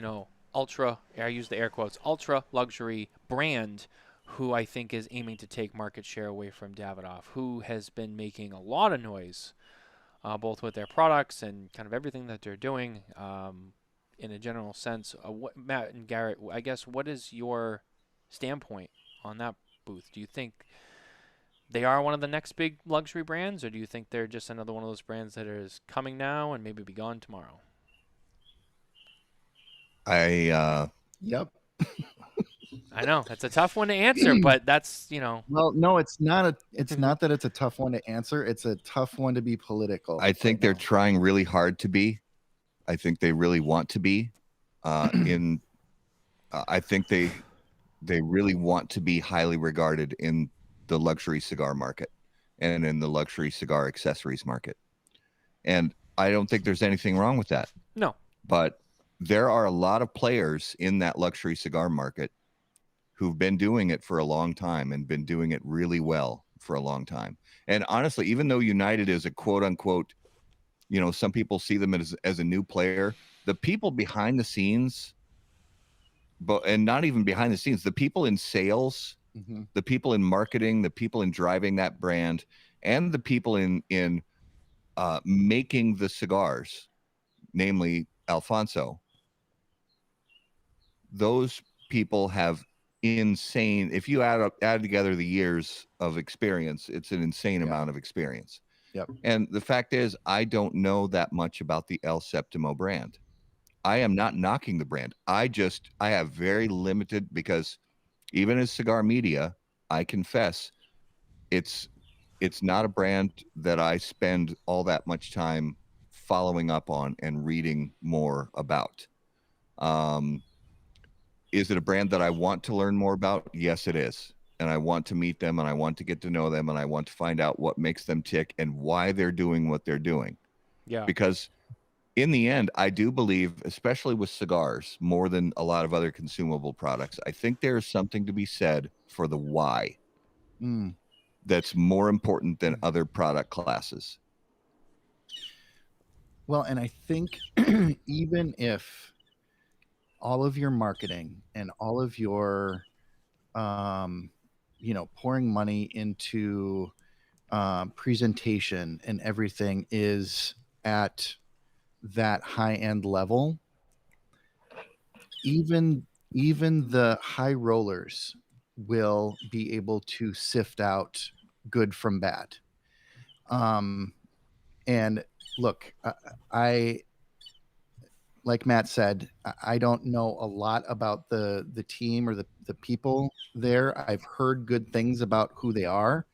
ultra, I use the air quotes, ultra luxury brand, who I think is aiming to take market share away from Davidoff, who has been making a lot of noise, both with their products and kind of everything that they're doing, in a general sense. Matt and Garrett, I guess, what is your standpoint on that booth? Do you think they are one of the next big luxury brands, or do you think they're just another one of those brands that is coming now and maybe be gone tomorrow? Yep. I know that's a tough one to answer, but that's Well, no, it's not not that it's a tough one to answer. It's a tough one to be political. I think they're trying really hard to be. I think they really want to be. I think they really want to be highly regarded in the luxury cigar market and in the luxury cigar accessories market. And I don't think there's anything wrong with that. No. But there are a lot of players in that luxury cigar market who've been doing it for a long time and been doing it really well for a long time. And honestly, even though United is a quote unquote, some people see them as a new player, the people behind the scenes, and not even behind the scenes, the people in sales, the people in marketing, the people in driving that brand, and the people in making the cigars, namely Alfonso, those people have insane, if you add together the years of experience, it's an insane amount of experience. Yep. And the fact is, I don't know that much about the El Septimo brand. I am not knocking the brand. I have very limited, because even as cigar media, I confess it's not a brand that I spend all that much time following up on and reading more about. Is it a brand that I want to learn more about? Yes, it is. And I want to meet them, and I want to get to know them, and I want to find out what makes them tick and why they're doing what they're doing. Yeah. Because in the end, I do believe, especially with cigars, more than a lot of other consumable products, I think there's something to be said for the why. That's more important than other product classes. Well, and I think even if all of your marketing and all of your, pouring money into presentation and everything is at that high end level, even the high rollers will be able to sift out good from bad. And look, I like Matt said, I don't know a lot about the team or the people there. I've heard good things about who they are.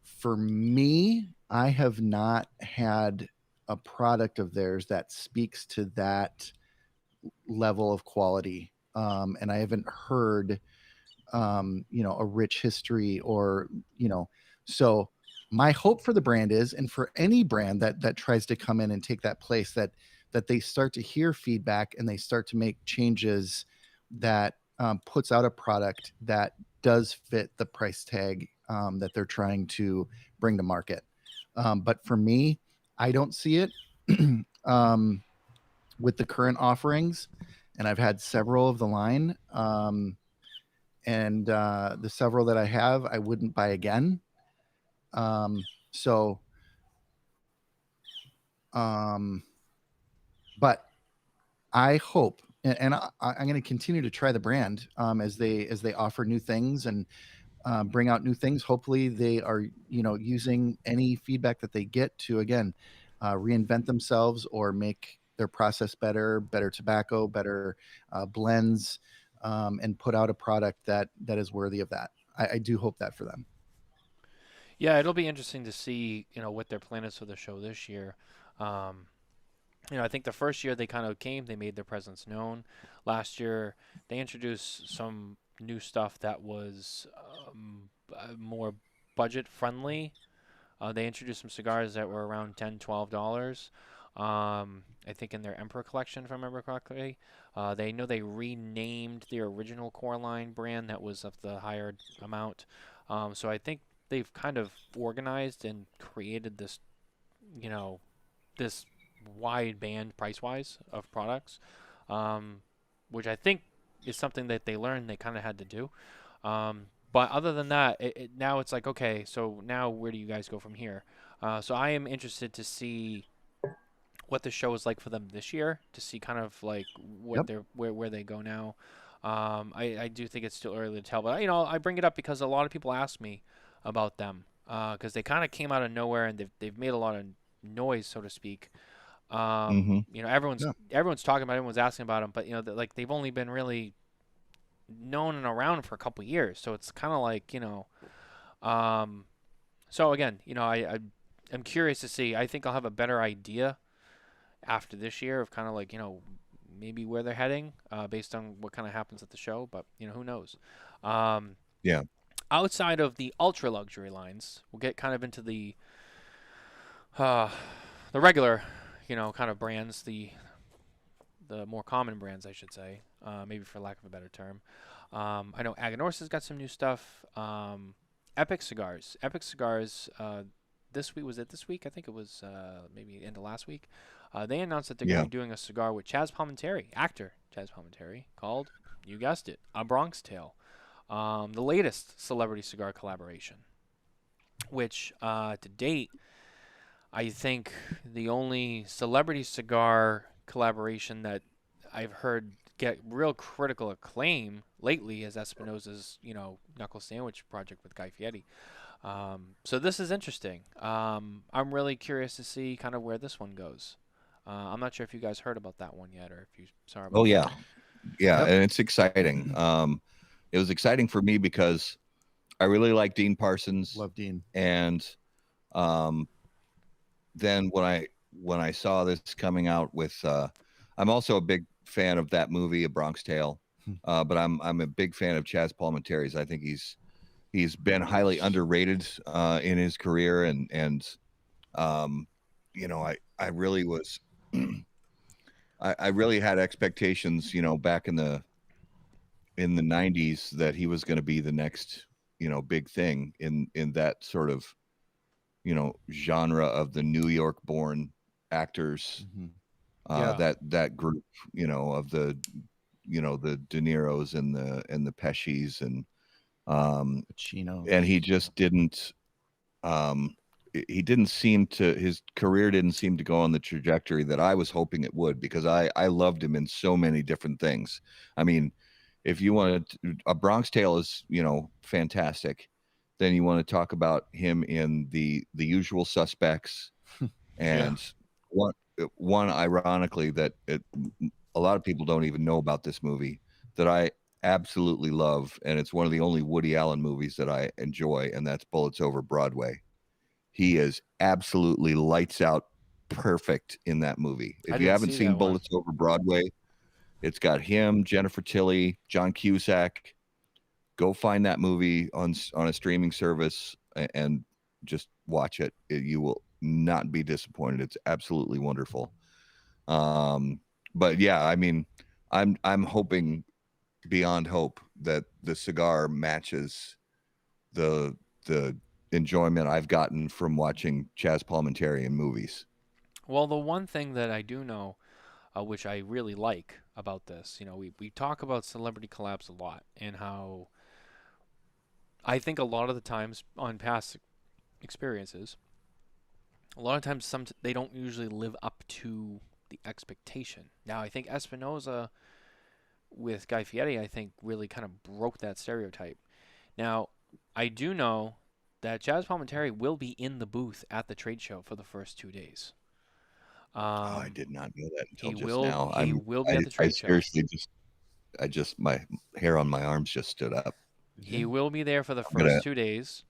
For me, I have not had a product of theirs that speaks to that level of quality. And I haven't heard, a rich history or, so my hope for the brand is, and for any brand that tries to come in and take that place, that they start to hear feedback and they start to make changes that puts out a product that does fit the price tag that they're trying to bring to market. But for me, I don't see it with the current offerings, and I've had several of the line. and the several that I have, I wouldn't buy again. So, but I hope, and I'm going to continue to try the brand as they offer new things and bring out new things. Hopefully, they are using any feedback that they get to again reinvent themselves or make their process better tobacco, better blends, and put out a product that is worthy of that. I do hope that for them. Yeah, it'll be interesting to see what their plan is for the show this year. I think the first year they kind of came, they made their presence known. Last year, they introduced some new stuff that was more budget friendly. They introduced some cigars that were around $10, $12. I think in their Emperor collection, if I remember correctly. They renamed the original core line brand that was of the higher amount. So I think they've kind of organized and created this, this wide band price-wise of products, which I think is something that they learned they kind of had to do. But other than that, now it's like, okay, so now where do you guys go from here? So I am interested to see what the show is like for them this year, to see kind of like what where they go now. I do think it's still early to tell, but I bring it up because a lot of people ask me about them because they kind of came out of nowhere and they've made a lot of noise, so to speak. Everyone's talking about it, everyone's asking about them, but like they've only been really known and around for a couple years, so it's kind of like so again, I'm curious to see. I think I'll have a better idea after this year of kind of like maybe where they're heading based on what kind of happens at the show, but who knows. Yeah. Outside of the ultra luxury lines, we'll get kind of into the regular kind of brands, the more common brands, I should say, maybe for lack of a better term. I know Aganorsa's got some new stuff. Epic Cigars. This week, was it this week? I think it was maybe end of last week. They announced that they're going to be doing a cigar with Chaz Palminteri, actor Chaz Palminteri, called, you guessed it, A Bronx Tale. The latest celebrity cigar collaboration, which to date, I think the only celebrity cigar collaboration that I've heard get real critical acclaim lately is Espinosa's, Knuckle Sandwich project with Guy Fieri. So this is interesting. I'm really curious to see kind of where this one goes. I'm not sure if you guys heard about that one yet, or if you saw about yeah. And it's exciting. It was exciting for me because I really like Dean Parsons. Love Dean. And then when I saw this coming out with, I'm also a big fan of that movie, A Bronx Tale. But I'm a big fan of Chaz Palminteri's. I think he's been highly underrated in his career, and I really was I really had expectations, back in the 90s that he was going to be the next, big thing in that sort of, genre of the New York born actors, that group, of the, the De Niros and the Pescis and Pacino. And he just didn't, his career didn't seem to go on the trajectory that I was hoping it would, because I loved him in so many different things. I mean, if you want to, A Bronx Tale is, fantastic. Then you want to talk about him in the Usual Suspects, and one ironically that a lot of people don't even know about this movie that I absolutely love, and it's one of the only Woody Allen movies that I enjoy, and that's Bullets Over Broadway. He is absolutely lights out perfect in that movie. If you haven't seen Bullets Over Broadway, it's got him, Jennifer Tilly, John Cusack. Go find that movie on a streaming service and just watch it. You will not be disappointed. It's absolutely wonderful. But yeah, I mean, I'm hoping beyond hope that the cigar matches the enjoyment I've gotten from watching Chaz Palminteri in movies. Well, the one thing that I do know, which I really like about this, we talk about celebrity collabs a lot, and how I think a lot of the times on past experiences, a lot of times they don't usually live up to the expectation. Now, I think Espinosa with Guy Fieri, I think, really kind of broke that stereotype. Now, I do know that Chaz Palminteri will be in the booth at the trade show for the first 2 days. I did not know that until just will, now. He will be at the I trade show. seriously just my hair on my arms just stood up. He will be there for the first 2 days.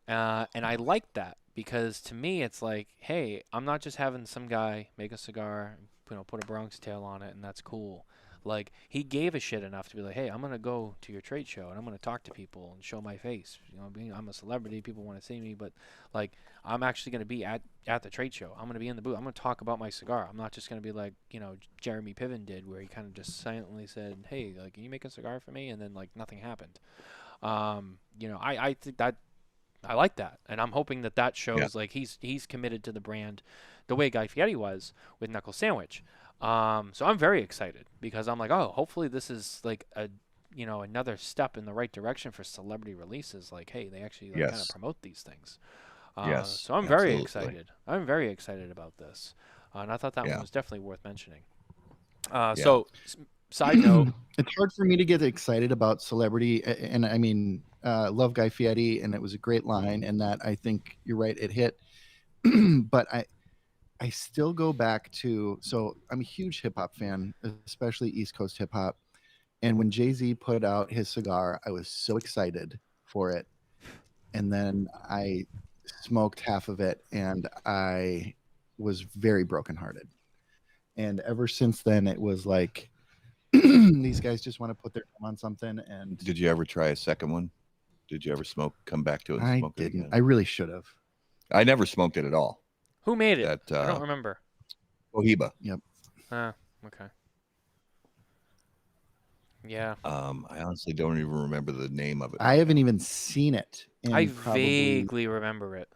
And I like that because to me it's like, hey, I'm not just having some guy make a cigar, put a Bronx tail on it, and that's cool. Like, he gave a shit enough to be like, hey, I'm gonna go to your trade show and I'm gonna talk to people and show my face. I'm a celebrity, people want to see me, but like, I'm actually gonna be at the trade show. I'm gonna be in the booth. I'm gonna talk about my cigar. I'm not just gonna be like, Jeremy Piven did, where he kind of just silently said, hey, like, can you make a cigar for me? And then like nothing happened. I think that. I like that, and I'm hoping that shows like he's committed to the brand, the way Guy Fieri was with Knuckle Sandwich. So I'm very excited because I'm like, oh, hopefully this is like another step in the right direction for celebrity releases. Like, hey, they actually kind of promote these things. So I'm very excited. I'm very excited about this, and I thought that one was definitely worth mentioning. So, side note, it's hard for me to get excited about celebrity, and I mean, love Guy Fieri, and it was a great line, and that I think you're right, it hit. But I still go back to, so I'm a huge hip hop fan, especially East Coast hip hop, and when Jay-Z put out his cigar, I was so excited for it, and then I smoked half of it, and I was very brokenhearted, and ever since then, it was like, these guys just want to put their thumb on something. And did you ever try a second one? Did you ever come back to it and smoke it again? I really should have. I never smoked it at all. Who made it? I don't remember. Cohiba. Yep. Okay. Yeah. I honestly don't even remember the name of it. I haven't even seen it. I vaguely remember it.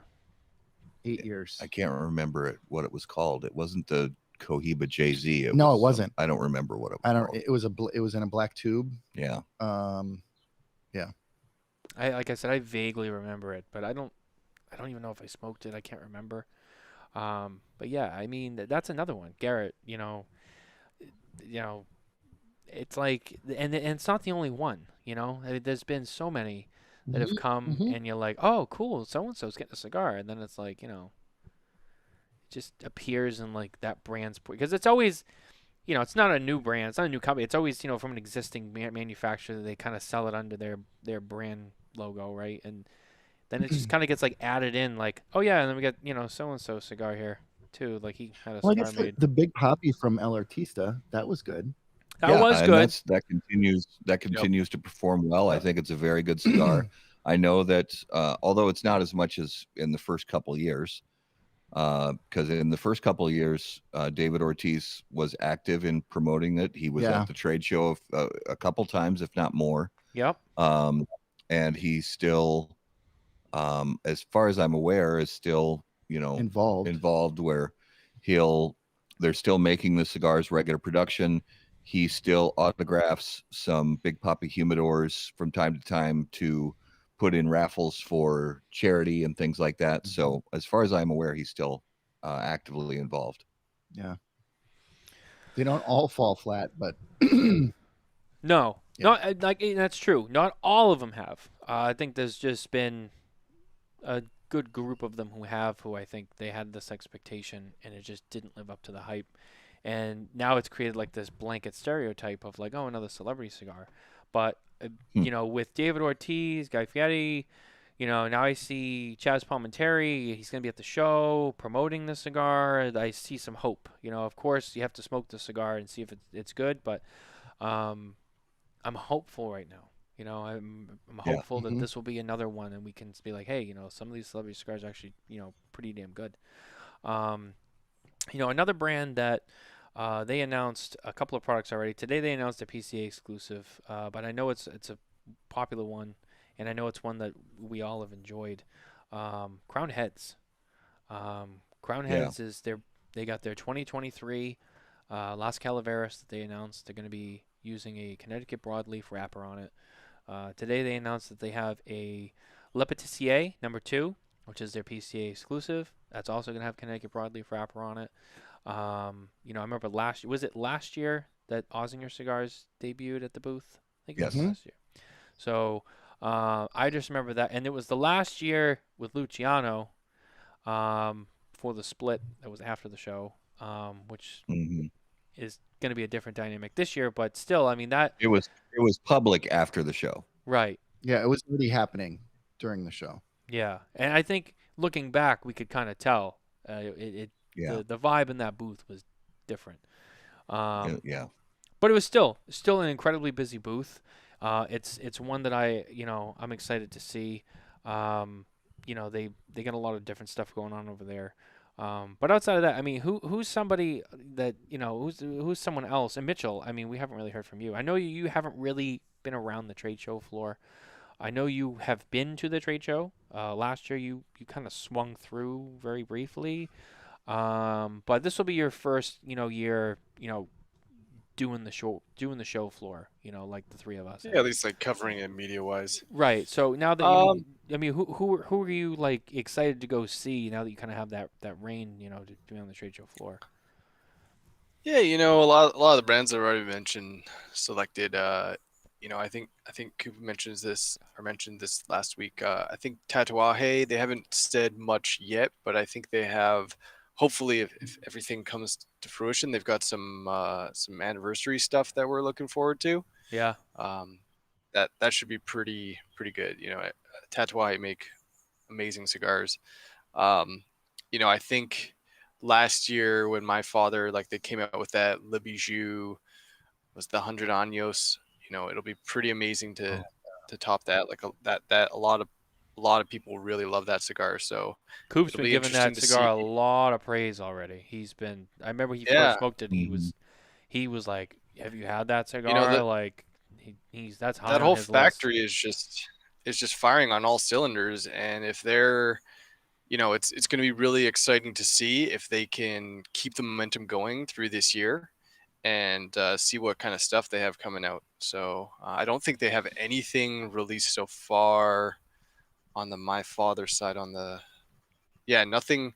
8 years. I can't remember what it was called. It wasn't the Cohiba Jay-Z. It wasn't. I don't remember what it was. It was in a black tube. Yeah. Yeah. Like I said, I vaguely remember it, but I don't even know if I smoked it. I can't remember. But yeah, I mean, that's another one. Garret, it's like, and it's not the only one, there's been so many that have come and you're like, oh, cool, so-and-so's getting a cigar. And then it's like, it just appears in like that brand's, because it's always, it's not a new brand. It's not a new company. It's always, from an existing manufacturer. They kind of sell it under their brand logo, right? And then it just kind of gets like added in, like, oh yeah, and then we got so-and-so cigar here too. Like, he had a cigar made. The Big Poppy from El Artista, that was good. That was good. That continues to perform well. I think it's a very good cigar. I know that although it's not as much as in the first couple of years, because in the first couple of years, David Ortiz was active in promoting it. He was at the trade show a couple times, if not more. Yep. And he's still, as far as I'm aware, is still involved where they're still making the cigars regular production. He still autographs some Big Poppy humidors from time to time to put in raffles for charity and things like that. So as far as I'm aware, he's still actively involved. Yeah. They don't all fall flat, but no, that's true. Not all of them have. I think there's just been a good group of them who I think they had this expectation and it just didn't live up to the hype. And now it's created like this blanket stereotype of like, oh, another celebrity cigar. But, with David Ortiz, Guy Fieri, now I see Chaz Palminteri. He's going to be at the show promoting the cigar. I see some hope. Of course, you have to smoke the cigar and see if it's good. But I'm hopeful right now. I'm hopeful that this will be another one and we can be like, hey, some of these celebrity cigars are actually, pretty damn good. Another brand that they announced a couple of products already. Today they announced a PCA exclusive, but I know it's a popular one, and I know it's one that we all have enjoyed. Crown Heads. Crown Heads is they got their 2023 Las Calaveras that they announced. They're going to be using a Connecticut broadleaf wrapper on it. Today they announced that they have a Le Patissier #2, which is their PCA exclusive. That's also going to have Connecticut broadleaf wrapper on it. I remember was it last year that Ozinger Cigars debuted at the booth? I think it was Yes. last year. So I just remember that, and it was the last year with Luciano for the split that was after the show, which is going to be a different dynamic this year. But still, I mean that it was public after the show. Right. Yeah, it was already happening during the show. Yeah, and I think looking back, we could kind of tell the vibe in that booth was different. Yeah. But it was still an incredibly busy booth. It's one that I'm excited to see. They got a lot of different stuff going on over there. But outside of that, I mean, who's somebody that who's someone else? And Mitchell, I mean, we haven't really heard from you. I know you haven't really been around the trade show floor. I know you have been to the trade show. Last year, you kind of swung through very briefly. But this will be your first year doing the show floor, like the three of us. Yeah, at least like covering it media wise. Right. So now that who are you like excited to go see now that you kind of have that reign, to be on the trade show floor? Yeah, a lot of the brands that I already mentioned selected. I think Coop mentioned this last week. I think Tatuaje, they haven't said much yet, but I think they have. Hopefully, if everything comes to fruition, they've got some anniversary stuff that we're looking forward to. Yeah. That should be pretty good. Tatuaje make amazing cigars. I think last year when my father they came out with that Le Bijou was the 100 Años. It'll be pretty amazing to top that. A lot of people really love that cigar. So Coop's been giving that cigar a lot of praise already. I remember he first smoked it. He was like, "Have you had that cigar?" That's high that on whole his factory list. is just firing on all cylinders. And if they're, it's going to be really exciting to see if they can keep the momentum going through this year and see what kind of stuff they have coming out. So I don't think they have anything released so far on the my father's side. Nothing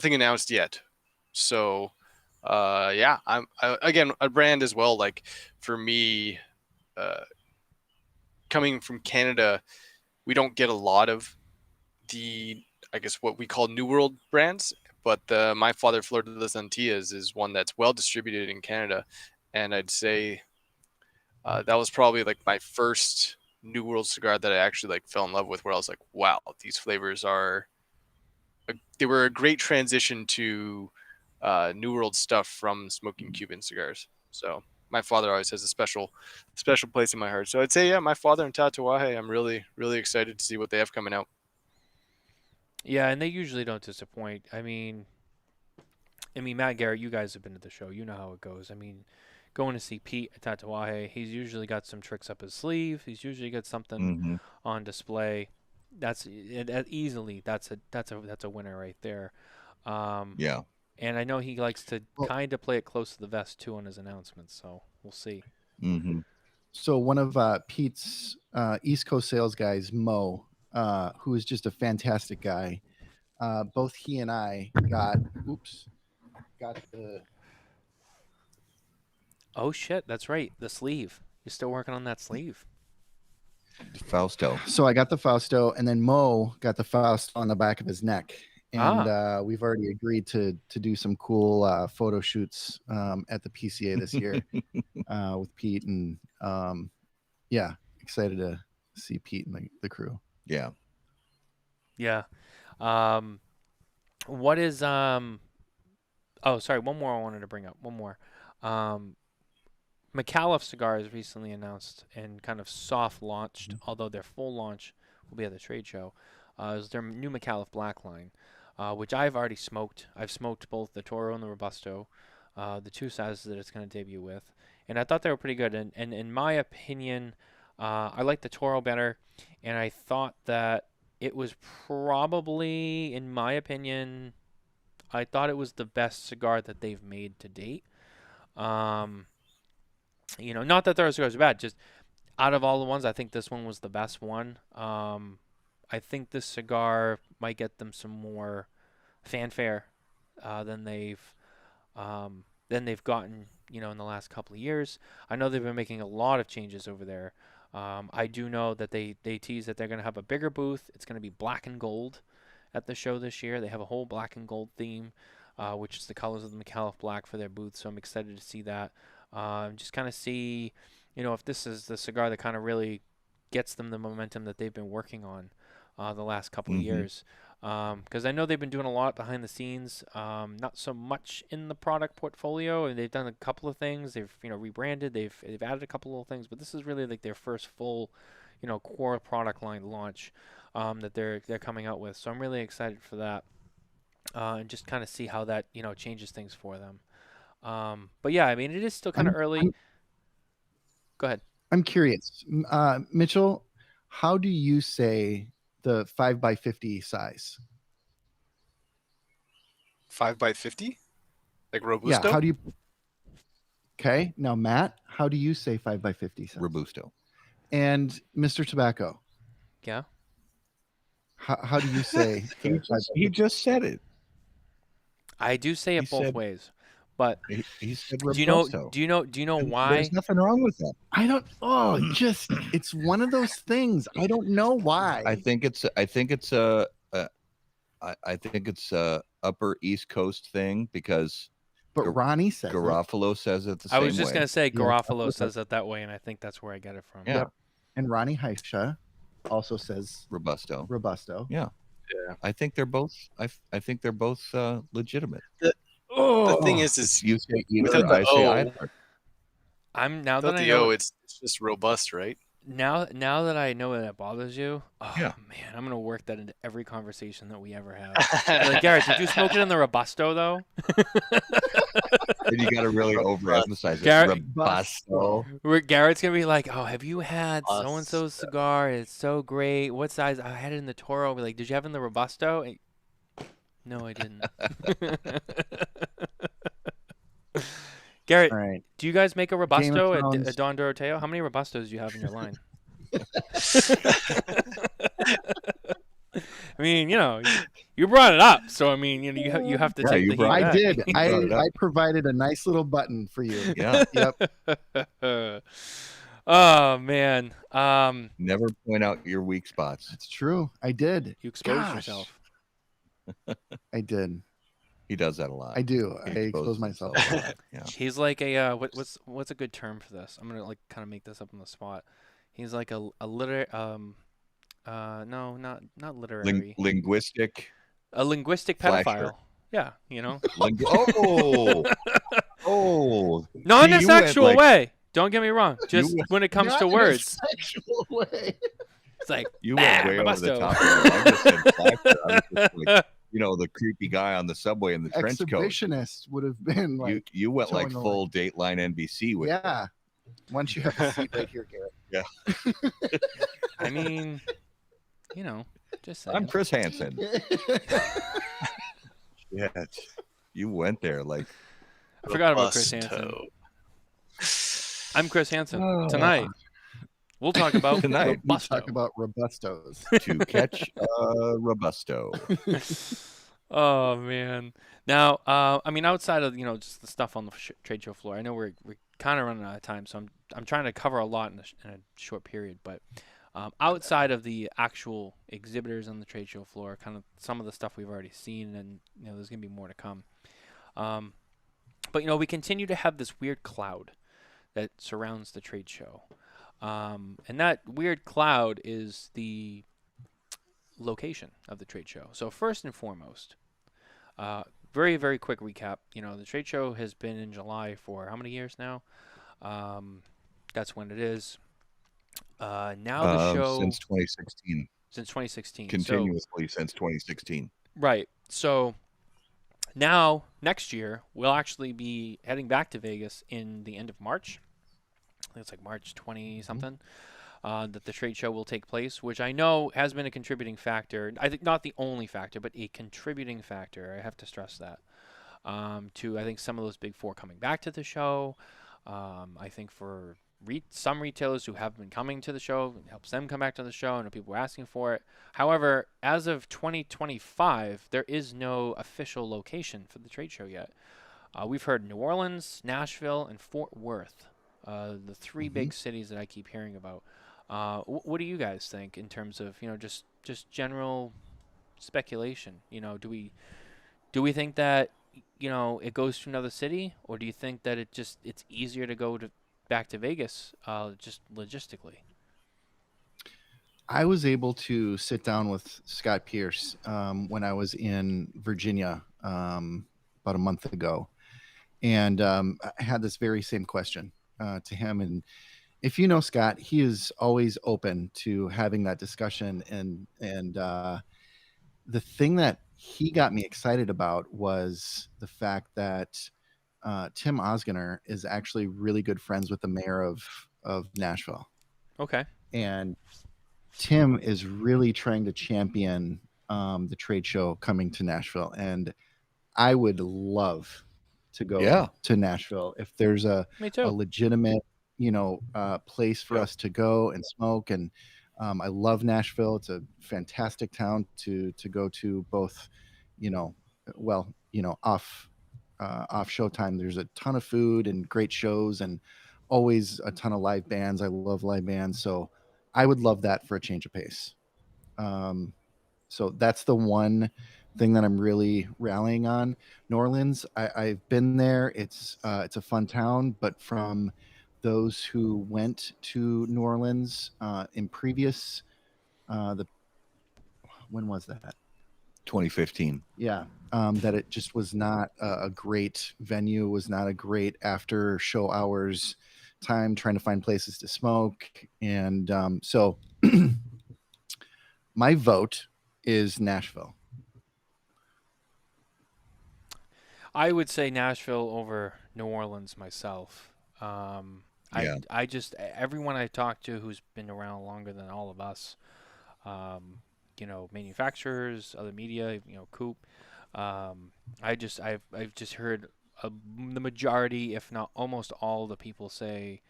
announced yet. So I'm again a brand as well. Like for me, coming from Canada, we don't get a lot of what we call New World brands. But my father Flor de las Antillas is one that's well distributed in Canada, and I'd say that was probably like my first New World cigar that I actually fell in love with, where I was like, wow, these flavors they were a great transition to New World stuff from smoking Cuban cigars. So my father always has a special place in my heart. So I'd say, yeah, my father and Tatuaje, I'm really, really excited to see what they have coming out. Yeah, and they usually don't disappoint. I mean, Matt, Garrett, you guys have been to the show. You know how it goes. I mean, going to see Pete at Tatuaje, he's usually got some tricks up his sleeve. He's usually got something on display. That's a winner right there. Yeah. And I know he likes to kind of play it close to the vest too on his announcements. So we'll see. So one of Pete's East Coast sales guys, Mo, who is just a fantastic guy. Both he and I got the. Oh shit, that's right. The sleeve. You're still working on that sleeve. Fausto. So I got the Fausto, and then Mo got the Fausto on the back of his neck. And we've already agreed to do some cool photo shoots at the PCA this year with Pete. And excited to see Pete and the crew. Yeah. Yeah. What is oh, sorry, one more I wanted to bring up. One more. Micallef Cigars recently announced and kind of soft launched, although their full launch will be at the trade show, is their new Micallef Black line, which I've already smoked. I've smoked both the Toro and the Robusto, the two sizes that it's going to debut with, and I thought they were pretty good. And in my opinion, I like the Toro better, and I thought that it was probably, in my opinion, I thought it was the best cigar that they've made to date. not that their cigars are bad, just out of all the ones, I think this one was the best one. I think this cigar might get them some more fanfare than they've gotten, in the last couple of years. I know they've been making a lot of changes over there. I do know that they tease that they're going to have a bigger booth. It's going to be black and gold at the show this year. They have a whole black and gold theme, which is the colors of the Micallef black for their booth. So I'm excited to see that. Just kind of see, if this is the cigar that kind of really gets them the momentum that they've been working on the last couple of years. Because I know they've been doing a lot behind the scenes, not so much in the product portfolio, and they've done a couple of things. They've rebranded, they've added a couple of things, but this is really like their first full, core product line launch that they're coming out with. So I'm really excited for that, and just kind of see how that changes things for them. But yeah, I mean, it is still kind of early. Go ahead. I'm curious, Mitchell. How do you say the 5x50 size? 5x50, like Robusto. Yeah. How do you? Okay. Now, Matt, how do you say 5x50 size? Robusto. And Mr. Tobacco. Yeah. How do you say? He just said it. I do say it both ways, but he said do Robusto. you know why? There's nothing wrong with that. I don't. Oh, just it's one of those things. I don't know why. I think it's a Upper East Coast thing because. But Ronnie says Garofalo says it the same way. I was just gonna say Garofalo says it that way, and I think that's where I get it from. Yeah. Yep. And Ronnie Heisha also says Robusto. Yeah. Yeah. I think they're both. I think they're both legitimate. The thing is you say either. without the I say O, either. I'm now that without I the know O, it's just robust, right? now that I know that bothers you. Oh Yeah. man, I'm gonna work that into every conversation that we ever have. Like, Garrett, did you smoke it in the Robusto though? And you got to really overemphasize Garrett- it. Robusto. Where Garrett's gonna be like, "Oh, have you had so and so's Robusto. cigar? It's so great. What size? I had it in the Toro." Be like, "Did you have it in the Robusto?" No, I didn't. Garrett, All right. do you guys make a Robusto at Thrones. Don Doroteo? How many Robustos do you have in your line? I mean, you brought it up, so I mean, you have to Yeah, take you the brought heat. I did. brought it up. I provided a nice little button for you. Yeah. Yep. Oh man, Never point out your weak spots. That's true. I did. you exposed Gosh. yourself. I did. He does that a lot. I do. He I expose exposes myself. himself a lot. Yeah. He's like a what's a good term for this? I'm gonna like kind of make this up on the spot. He's like a no, not literary. Linguistic. A linguistic Flasher. pedophile. Yeah, Oh. Not in a See, you went sexual like- way. Don't get me wrong. Just went- when it comes Not to in a words, sexual way. it's like You went way over Robusto. the top. Of it. I just said flasher. I was just like, the creepy guy on the subway in the trench coat. Exhibitionist would have been like, You went like towing the full Dateline NBC with it. yeah. Once you have a seat right here, Garrett. I mean, just saying. I'm Chris Hansen. Yeah, you went there like I forgot about Chris Hansen. I'm Chris Hansen. Tonight, we'll talk about Tonight, We Robusto. talk about Robustos. to catch a Robusto. Oh man. Now, I mean, outside of just the stuff on the trade show floor, I know we're kind of running out of time, so I'm trying to cover a lot in a short period. But outside of the actual exhibitors on the trade show floor, kind of some of the stuff we've already seen, and there's gonna be more to come. But we continue to have this weird cloud that surrounds the trade show, and that weird cloud is the location of the trade show. So first and foremost, very, very quick recap. The trade show has been in July for how many years now? That's when it is. Now the show Since 2016. Since 2016. Continuously since 2016. Right. So now next year we'll actually be heading back to Vegas in the end of March. I think it's like March 20 something. That the trade show will take place, which I know has been a contributing factor. I think not the only factor, but a contributing factor. I have to stress that. To I think some of those big four coming back to the show, I think for some retailers who have been coming to the show, it helps them come back to the show, and people are asking for it. However, as of 2025, there is no official location for the trade show yet. We've heard New Orleans, Nashville, and Fort Worth, the three big cities that I keep hearing about. What do you guys think in terms of just general speculation? Do we think that it goes to another city, or do you think that it's easier to go back to Vegas, just logistically? I was able to sit down with Scott Pierce when I was in Virginia about a month ago, and I had this very same question to him. And if you know Scott, he is always open to having that discussion. And the thing that he got me excited about was the fact that Tim Osgener is actually really good friends with the mayor of Nashville. Okay. And Tim is really trying to champion the trade show coming to Nashville. And I would love to go to Nashville if there's a legitimate, place for us to go and smoke. And I love Nashville. It's a fantastic town to go to, both, off showtime. There's a ton of food and great shows and always a ton of live bands. I love live bands. So I would love that for a change of pace. So that's the one thing that I'm really rallying on. New Orleans, I've been there. It's a fun town, but from those who went to New Orleans in previous, when was that? 2015. Yeah. That it just was not a great venue, was not a great after show hours time trying to find places to smoke. And so my vote is Nashville. I would say Nashville over New Orleans myself. I just, everyone I talk to who's been around longer than all of us, manufacturers, other media, Coop. I've just heard the majority, if not almost all, the people say,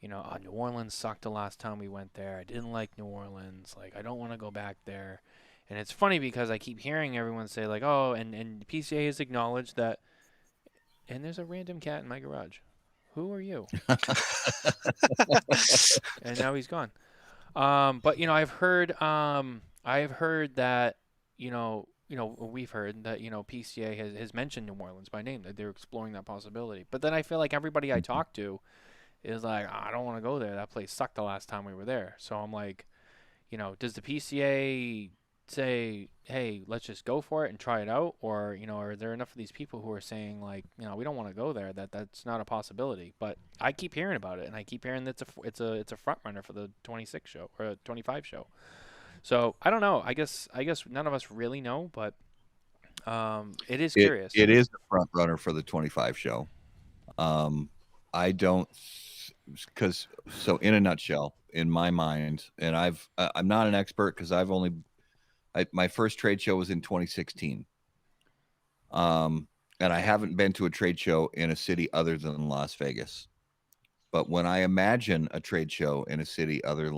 New Orleans sucked the last time we went there. I didn't like New Orleans. Like, I don't want to go back there. And it's funny because I keep hearing everyone say, like, oh, and PCA has acknowledged that. And there's a random cat in my garage. Who are you? And now he's gone. But I've heard that we've heard that PCA has mentioned New Orleans by name, that they're exploring that possibility. But then I feel like everybody I talk to is like, I don't want to go there. That place sucked the last time we were there. So I'm like, does the PCA say, hey, let's just go for it and try it out? Or, are there enough of these people who are saying, like, we don't want to go there, that's not a possibility? But I keep hearing about it, and I keep hearing that it's a front runner for the 26 show or 25 show. So I don't know. I guess none of us really know, but it is curious. It is the front runner for the 25 show. I don't, because so in a nutshell, in my mind, and I'm not an expert because my first trade show was in 2016. And I haven't been to a trade show in a city other than Las Vegas. But when I imagine a trade show in a city other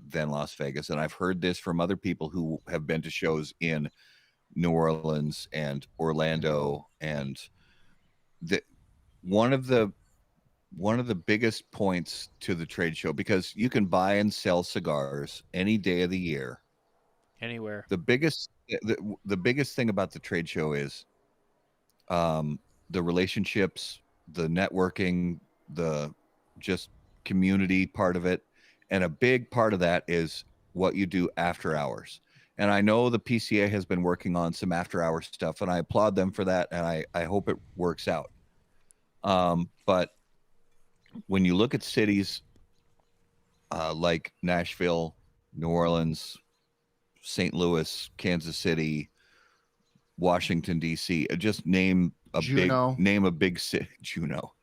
than Las Vegas, and I've heard this from other people who have been to shows in New Orleans and Orlando, and one of the biggest points to the trade show, because you can buy and sell cigars any day of the year, anywhere. The biggest thing about the trade show is the relationships, the networking, the just community part of it. And a big part of that is what you do after hours. And I know the PCA has been working on some after hours stuff, and I applaud them for that. And I hope it works out. But when you look at cities like Nashville, New Orleans, St. Louis, Kansas City, Washington, D.C., just name a big city. Juneau.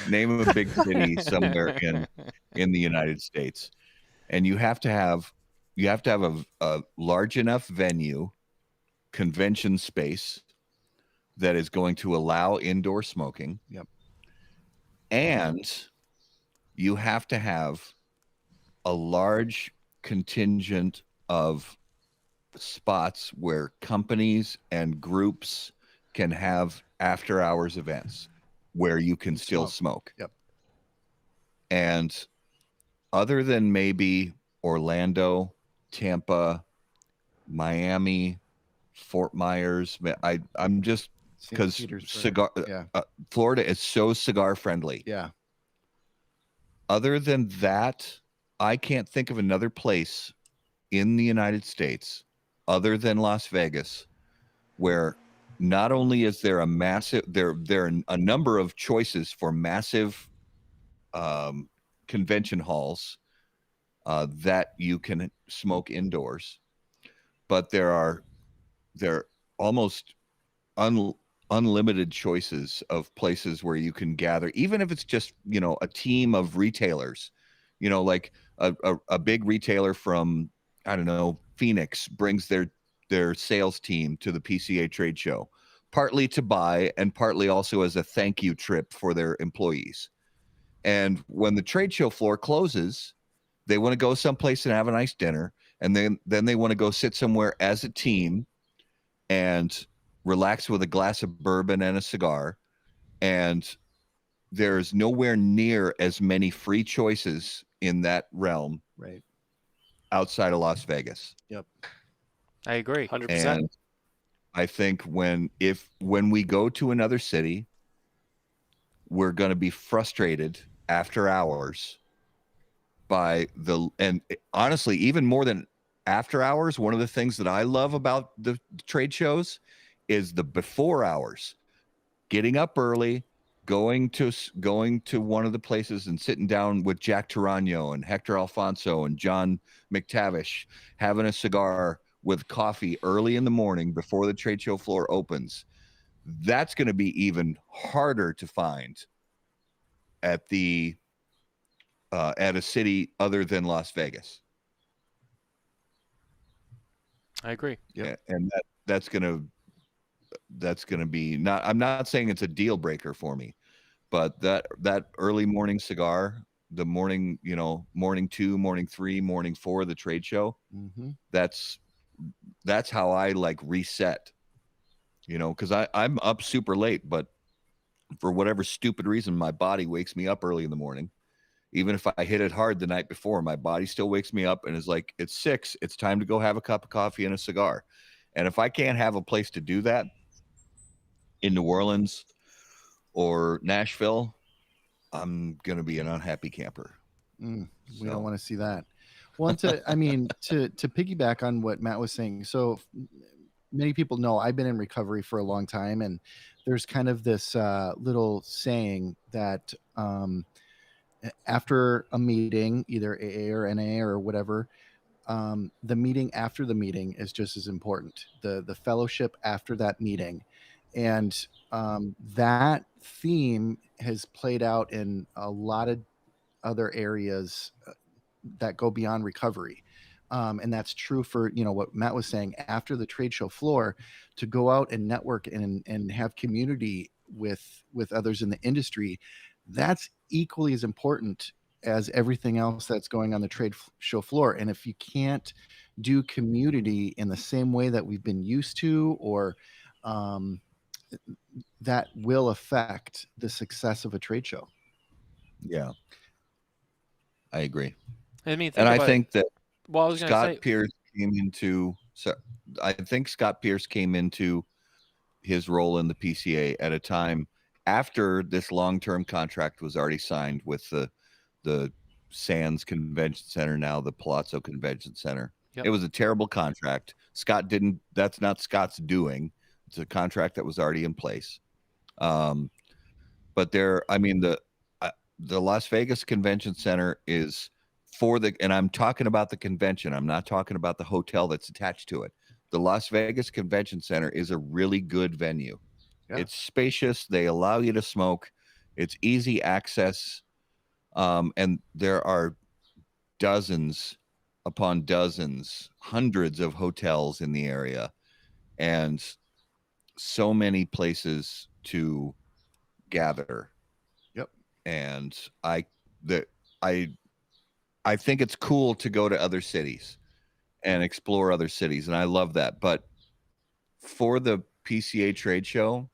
Name a big city somewhere in the United States. And you have to have a large enough venue, convention space that is going to allow indoor smoking. Yep. And you have to have a large contingent of spots where companies and groups can have after hours events where you can still smoke. Yep. And other than maybe Orlando, Tampa, Miami, Fort Myers, I'm just because Florida is so cigar friendly. Yeah. Other than that, I can't think of another place in the United States other than Las Vegas where not only is there a massive there are a number of choices for massive convention halls that you can smoke indoors, but there are almost unlimited choices of places where you can gather, even if it's just, you know, a team of retailers, you know, like a big retailer from, I don't know, Phoenix brings their sales team to the PCA trade show, partly to buy and partly also as a thank you trip for their employees. And when the trade show floor closes, they want to go someplace and have a nice dinner. And then they want to go sit somewhere as a team and relax with a glass of bourbon and a cigar. And there's nowhere near as many free choices in that realm, right, outside of Las Vegas. Yep. I agree. 100%. And I think when we go to another city, we're going to be frustrated after hours by and honestly, even more than after hours, one of the things that I love about the trade shows is the before hours, getting up early, going to one of the places and sitting down with Jack Tarano and Hector Alfonso and John McTavish, having a cigar with coffee early in the morning before the trade show floor opens. That's going to be even harder to find at a city other than Las Vegas. I agree. Yeah, and that's gonna be not. I'm not saying it's a deal breaker for me, but that early morning cigar, the morning, you know, morning 2, morning 3, morning 4, the trade show. Mm-hmm. That's how I like reset. You know, because I'm up super late, but for whatever stupid reason, my body wakes me up early in the morning. Even if I hit it hard the night before, my body still wakes me up and is like, it's 6, it's time to go have a cup of coffee and a cigar. And if I can't have a place to do that in New Orleans or Nashville, I'm going to be an unhappy camper. We don't want to see that. Well, to piggyback on what Matt was saying. So many people know I've been in recovery for a long time. And there's kind of this little saying that, after a meeting, either AA or NA or whatever, the meeting after the meeting is just as important. The fellowship after that meeting, and that theme has played out in a lot of other areas that go beyond recovery. And that's true for, you know, what Matt was saying, after the trade show floor, to go out and network and have community with others in the industry. That's equally as important as everything else that's going on the trade show floor. And if you can't do community in the same way that we've been used to, or that will affect the success of a trade show. Yeah, I agree. I mean, I think that Scott Pierce came into. So I think Scott Pierce came into his role in the PCA at a time after this long-term contract was already signed with the Sands Convention Center, now the Palazzo Convention Center. Yep. It was a terrible contract. That's not Scott's doing. It's a contract that was already in place. But the Las Vegas Convention Center is and I'm talking about the convention. I'm not talking about the hotel that's attached to it. The Las Vegas Convention Center is a really good venue. Yeah. It's spacious. They allow you to smoke. It's easy access. And there are dozens upon dozens, hundreds of hotels in the area, and so many places to gather. Yep. And I I think it's cool to go to other cities and explore other cities, and I love that. But for the PCA trade show,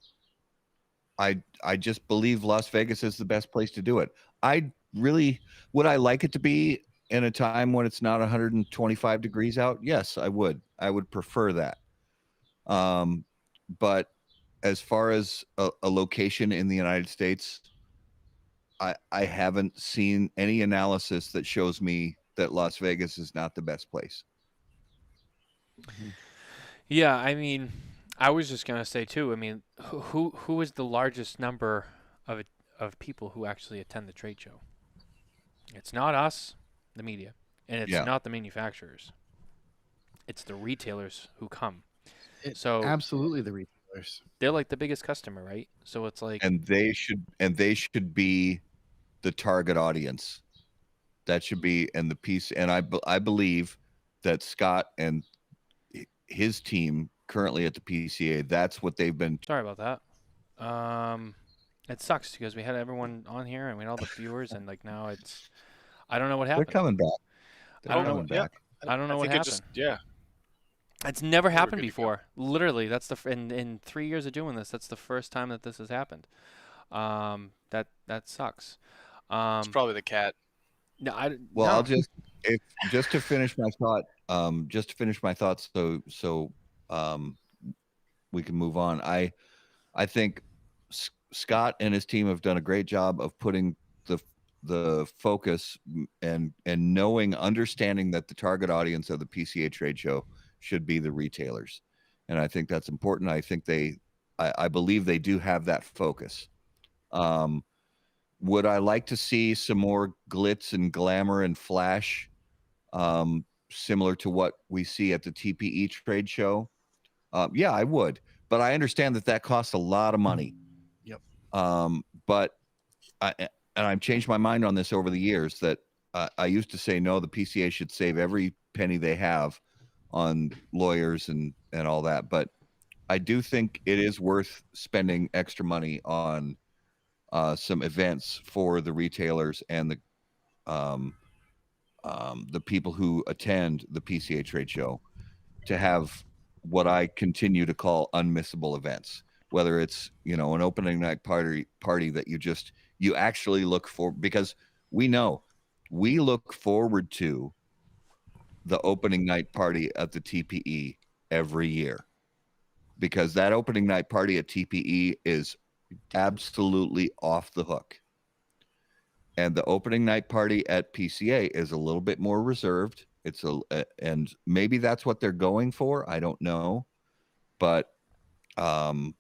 I just believe Las Vegas is the best place to do it. I really would I like it to be in a time when it's not 125 degrees out? Yes, I would. I would prefer that. But as far as a location in the United States, I haven't seen any analysis that shows me that Las Vegas is not the best place. Yeah, I mean, I was just gonna say too. I mean, who is the largest number of people who actually attend the trade show? It's not us, the media, and it's Yeah. not the manufacturers. It's the retailers who come. It, So absolutely the retailers. they're like the biggest customer, right? So it's like, And they should be the target audience. That should be and the piece and I believe that Scott and his team currently at the PCA, that's what they've been. sorry about that. It sucks because we had everyone on here and we had all the viewers, and like now it's, I don't know what They're happened. coming back. I don't know. Coming back. I don't know what think happened. Yeah. It's never They were happened good to go. before. Literally, that's in 3 years of doing this, that's the first time that this has happened. That sucks. It's probably the cat. No, Well, no. I'll just to finish my thought, so we can move on. I think Scott and his team have done a great job of putting the focus and understanding that the target audience of the PCA trade show should be the retailers, and I think that's important. I think I believe they do have that focus. Would I like to see some more glitz and glamour and flash, similar to what we see at the TPE trade show? Yeah, I would, but I understand that costs a lot of money. Yep. But I've changed my mind on this over the years. That I used to say no, the PCA should save every penny they have on lawyers and all that. But I do think it is worth spending extra money on some events for the retailers and the people who attend the PCA trade show to have what I continue to call unmissable events. Whether it's an opening night party that you actually look for, because we look forward to the opening night party at the TPE every year, because that opening night party at TPE is absolutely off the hook. And the opening night party at PCA is a little bit more reserved. And maybe that's what they're going for. I don't know, but I'm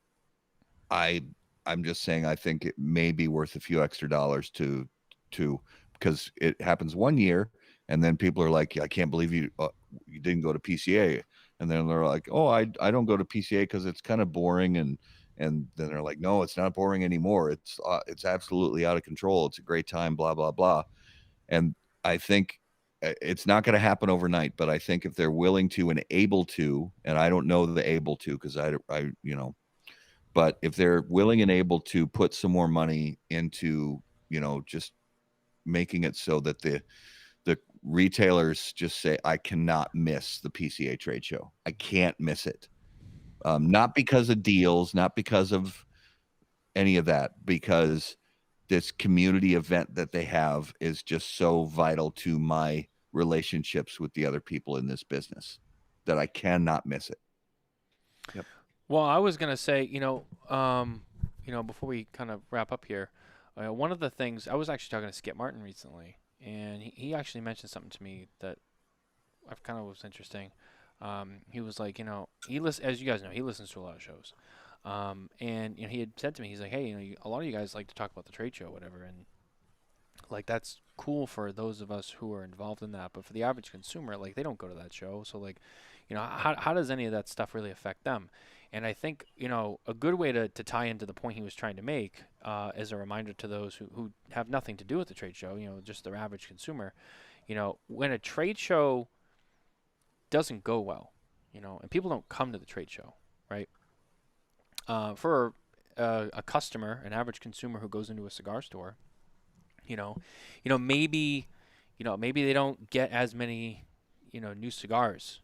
just saying I think it may be worth a few extra dollars to because it happens one year, and then people are like, I can't believe you didn't go to PCA, and then they're like, oh, I don't go to PCA because it's kind of boring, and then they're like, no, it's not boring anymore. It's absolutely out of control. It's a great time, blah, blah, blah. And I think it's not going to happen overnight, but I think if they're willing to and able to, and I don't know the able to, because but if they're willing and able to put some more money into, just making it so that the retailers just say, I cannot miss the PCA trade show. I can't miss it. Not because of deals, not because of any of that, because this community event that they have is just so vital to my relationships with the other people in this business that I cannot miss it. Yep. Well, I was gonna say, before we kind of wrap up here, one of the things I was actually talking to Skip Martin recently, and he actually mentioned something to me that I kind of was interesting. He was like, as you guys know, he listens to a lot of shows, and he had said to me, he's like, hey, a lot of you guys like to talk about the trade show, whatever, and like that's cool for those of us who are involved in that, but for the average consumer, like they don't go to that show, so like, how does any of that stuff really affect them? And I think, a good way to tie into the point he was trying to make, as a reminder to those who have nothing to do with the trade show, just their average consumer, when a trade show doesn't go well, and people don't come to the trade show, right? For a customer, an average consumer who goes into a cigar store, you know, maybe they don't get as many, new cigars,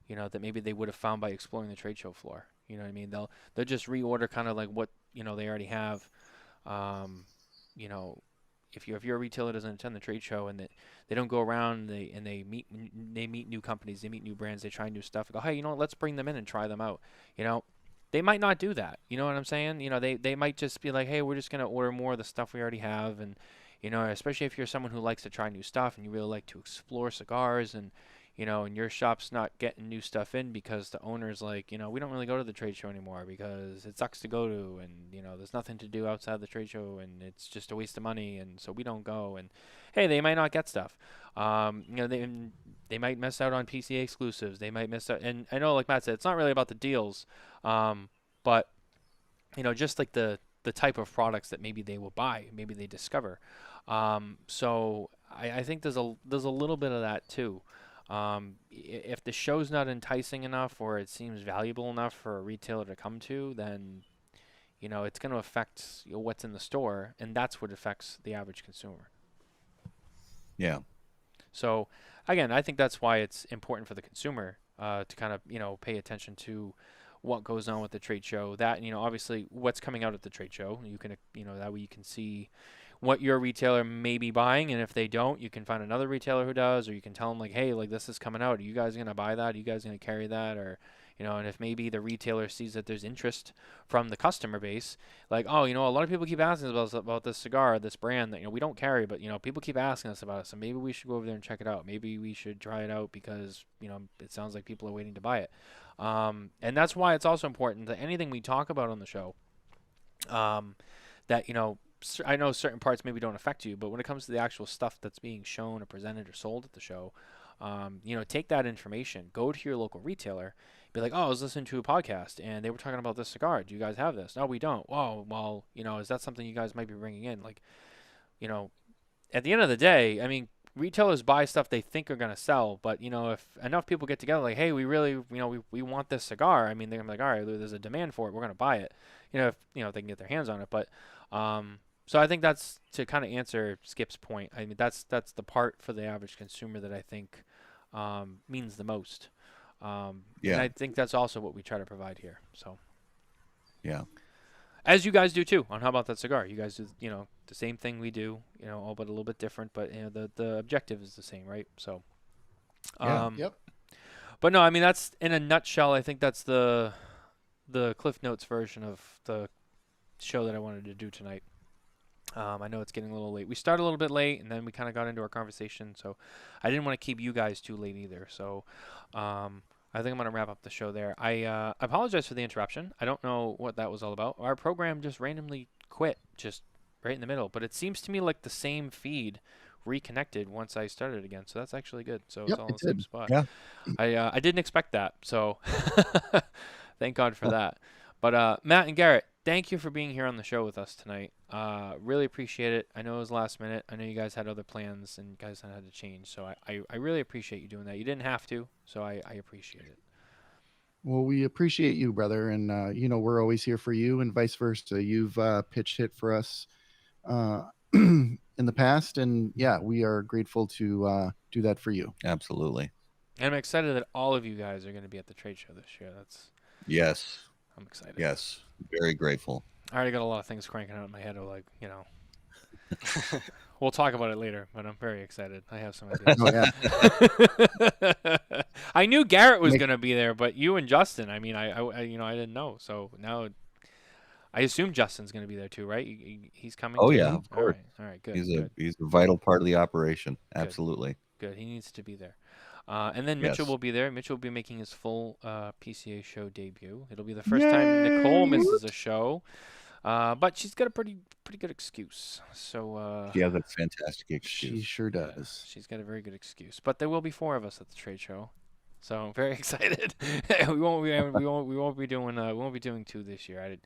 that maybe they would have found by exploring the trade show floor. You know what I mean? They'll just reorder kind of like what, they already have. You know, if you're a retailer that doesn't attend the trade show and that they don't go around and they meet new companies, they meet new brands, they try new stuff, and go, hey, let's bring them in and try them out. They might not do that. You know what I'm saying? They might just be like, hey, we're just gonna order more of the stuff we already have, and especially if you're someone who likes to try new stuff and you really like to explore cigars, and and your shop's not getting new stuff in because the owner's like, we don't really go to the trade show anymore because it sucks to go to, and there's nothing to do outside the trade show, and it's just a waste of money, and so we don't go. And hey, they might not get stuff. They might miss out on PCA exclusives. They might miss out, and I know, like Matt said, it's not really about the deals, but just like the type of products that maybe they will buy, maybe they discover. So I think there's a little bit of that too. If the show's not enticing enough or it seems valuable enough for a retailer to come to, then it's going to affect what's in the store, and that's what affects the average consumer. Yeah. So again, I think that's why it's important for the consumer to kind of pay attention to what goes on with the trade show. That obviously what's coming out at the trade show. You can that way you can see what your retailer may be buying, and if they don't, you can find another retailer who does, or you can tell them like, hey, like this is coming out. Are you guys gonna buy that? Are you guys gonna carry that? Or and if maybe the retailer sees that there's interest from the customer base, like, oh, a lot of people keep asking us about this cigar, this brand that we don't carry, but people keep asking us about it, so maybe we should go over there and check it out. Maybe we should try it out because it sounds like people are waiting to buy it. And that's why it's also important that anything we talk about on the show, that I know certain parts maybe don't affect you, but when it comes to the actual stuff that's being shown or presented or sold at the show, take that information, go to your local retailer, be like, oh, I was listening to a podcast and they were talking about this cigar. Do you guys have this? No, we don't. Oh, well, is that something you guys might be bringing in? Like, at the end of the day, I mean, retailers buy stuff they think are going to sell, but, if enough people get together, like, hey, we really, we want this cigar. I mean, they're going to be like, all right, there's a demand for it. We're going to buy it, if they can get their hands on it. But, so I think that's to kind of answer Skip's point. I mean, that's the part for the average consumer that I think means the most. And I think that's also what we try to provide here. So, yeah, as you guys do too on How About That Cigar. You guys do the same thing we do, all but a little bit different. But the objective is the same, right? So, Yep. But no, I mean that's in a nutshell. I think that's the Cliff Notes version of the show that I wanted to do tonight. I know it's getting a little late. We started a little bit late, and then we kind of got into our conversation, so I didn't want to keep you guys too late either. So I think I'm going to wrap up the show there. I apologize for the interruption. I don't know what that was all about. Our program just randomly quit, just right in the middle. But it seems to me like the same feed reconnected once I started again, so that's actually good. So it's all in the same spot. Yeah. I didn't expect that, so thank God for that. But Matt and Garrett, thank you for being here on the show with us tonight. Really appreciate it. I know it was last minute. I know you guys had other plans and you guys had to change. So I really appreciate you doing that. You didn't have to, so I appreciate it. Well, we appreciate you, brother. And, we're always here for you and vice versa. You've pitched hit for us in the past. And, yeah, we are grateful to do that for you. Absolutely. And I'm excited that all of you guys are going to be at the trade show this year. Yes. I'm excited. Yes. Very grateful. I already got a lot of things cranking out in my head of we'll talk about it later, but I'm very excited. I have some ideas. Oh, yeah. I knew Garrett was going to be there, but you and Justin, I mean, I didn't know. So now I assume Justin's going to be there too, right? He's coming. Oh, too? yeah, of course. All right, good. He's a vital part of the operation. Absolutely. Good. He needs to be there. And then Mitchell will be there. Mitchell will be making his full PCA show debut. It'll be the first time Nicole misses a show, but she's got a pretty good excuse. So she has a fantastic excuse. She sure does. She's got a very good excuse. But there will be 4 of us at the trade show, so I'm very excited. we won't be doing 2 this year.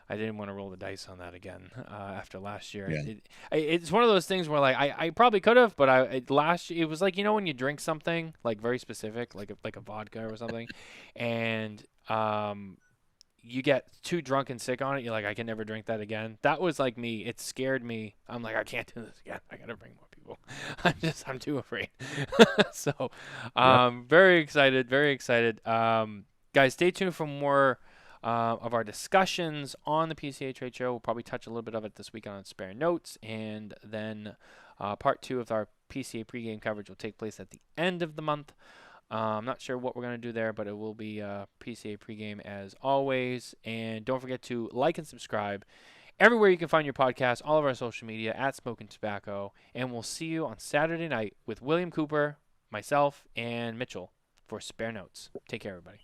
I didn't want to roll the dice on that again after last year. Yeah. It's one of those things where like I probably could have, but last year it was like when you drink something like very specific, like a vodka or something, and you get too drunk and sick on it. You're like, I can never drink that again. That was like me. It scared me. I'm like, I can't do this again. I gotta bring more people. I'm too afraid. So, very excited. Very excited. Guys, stay tuned for more of our discussions on the PCA Trade Show. We'll probably touch a little bit of it this week on Spare Notes, and then part 2 of our PCA Pre-Game coverage will take place at the end of the month. I'm not sure what we're going to do there, but it will be PCA Pre-Game as always. And don't forget to like and subscribe everywhere you can find your podcast, all of our social media, at Smokin Tabacco. And we'll see you on Saturday night with William Cooper, myself, and Mitchell for Spare Notes. Take care, everybody.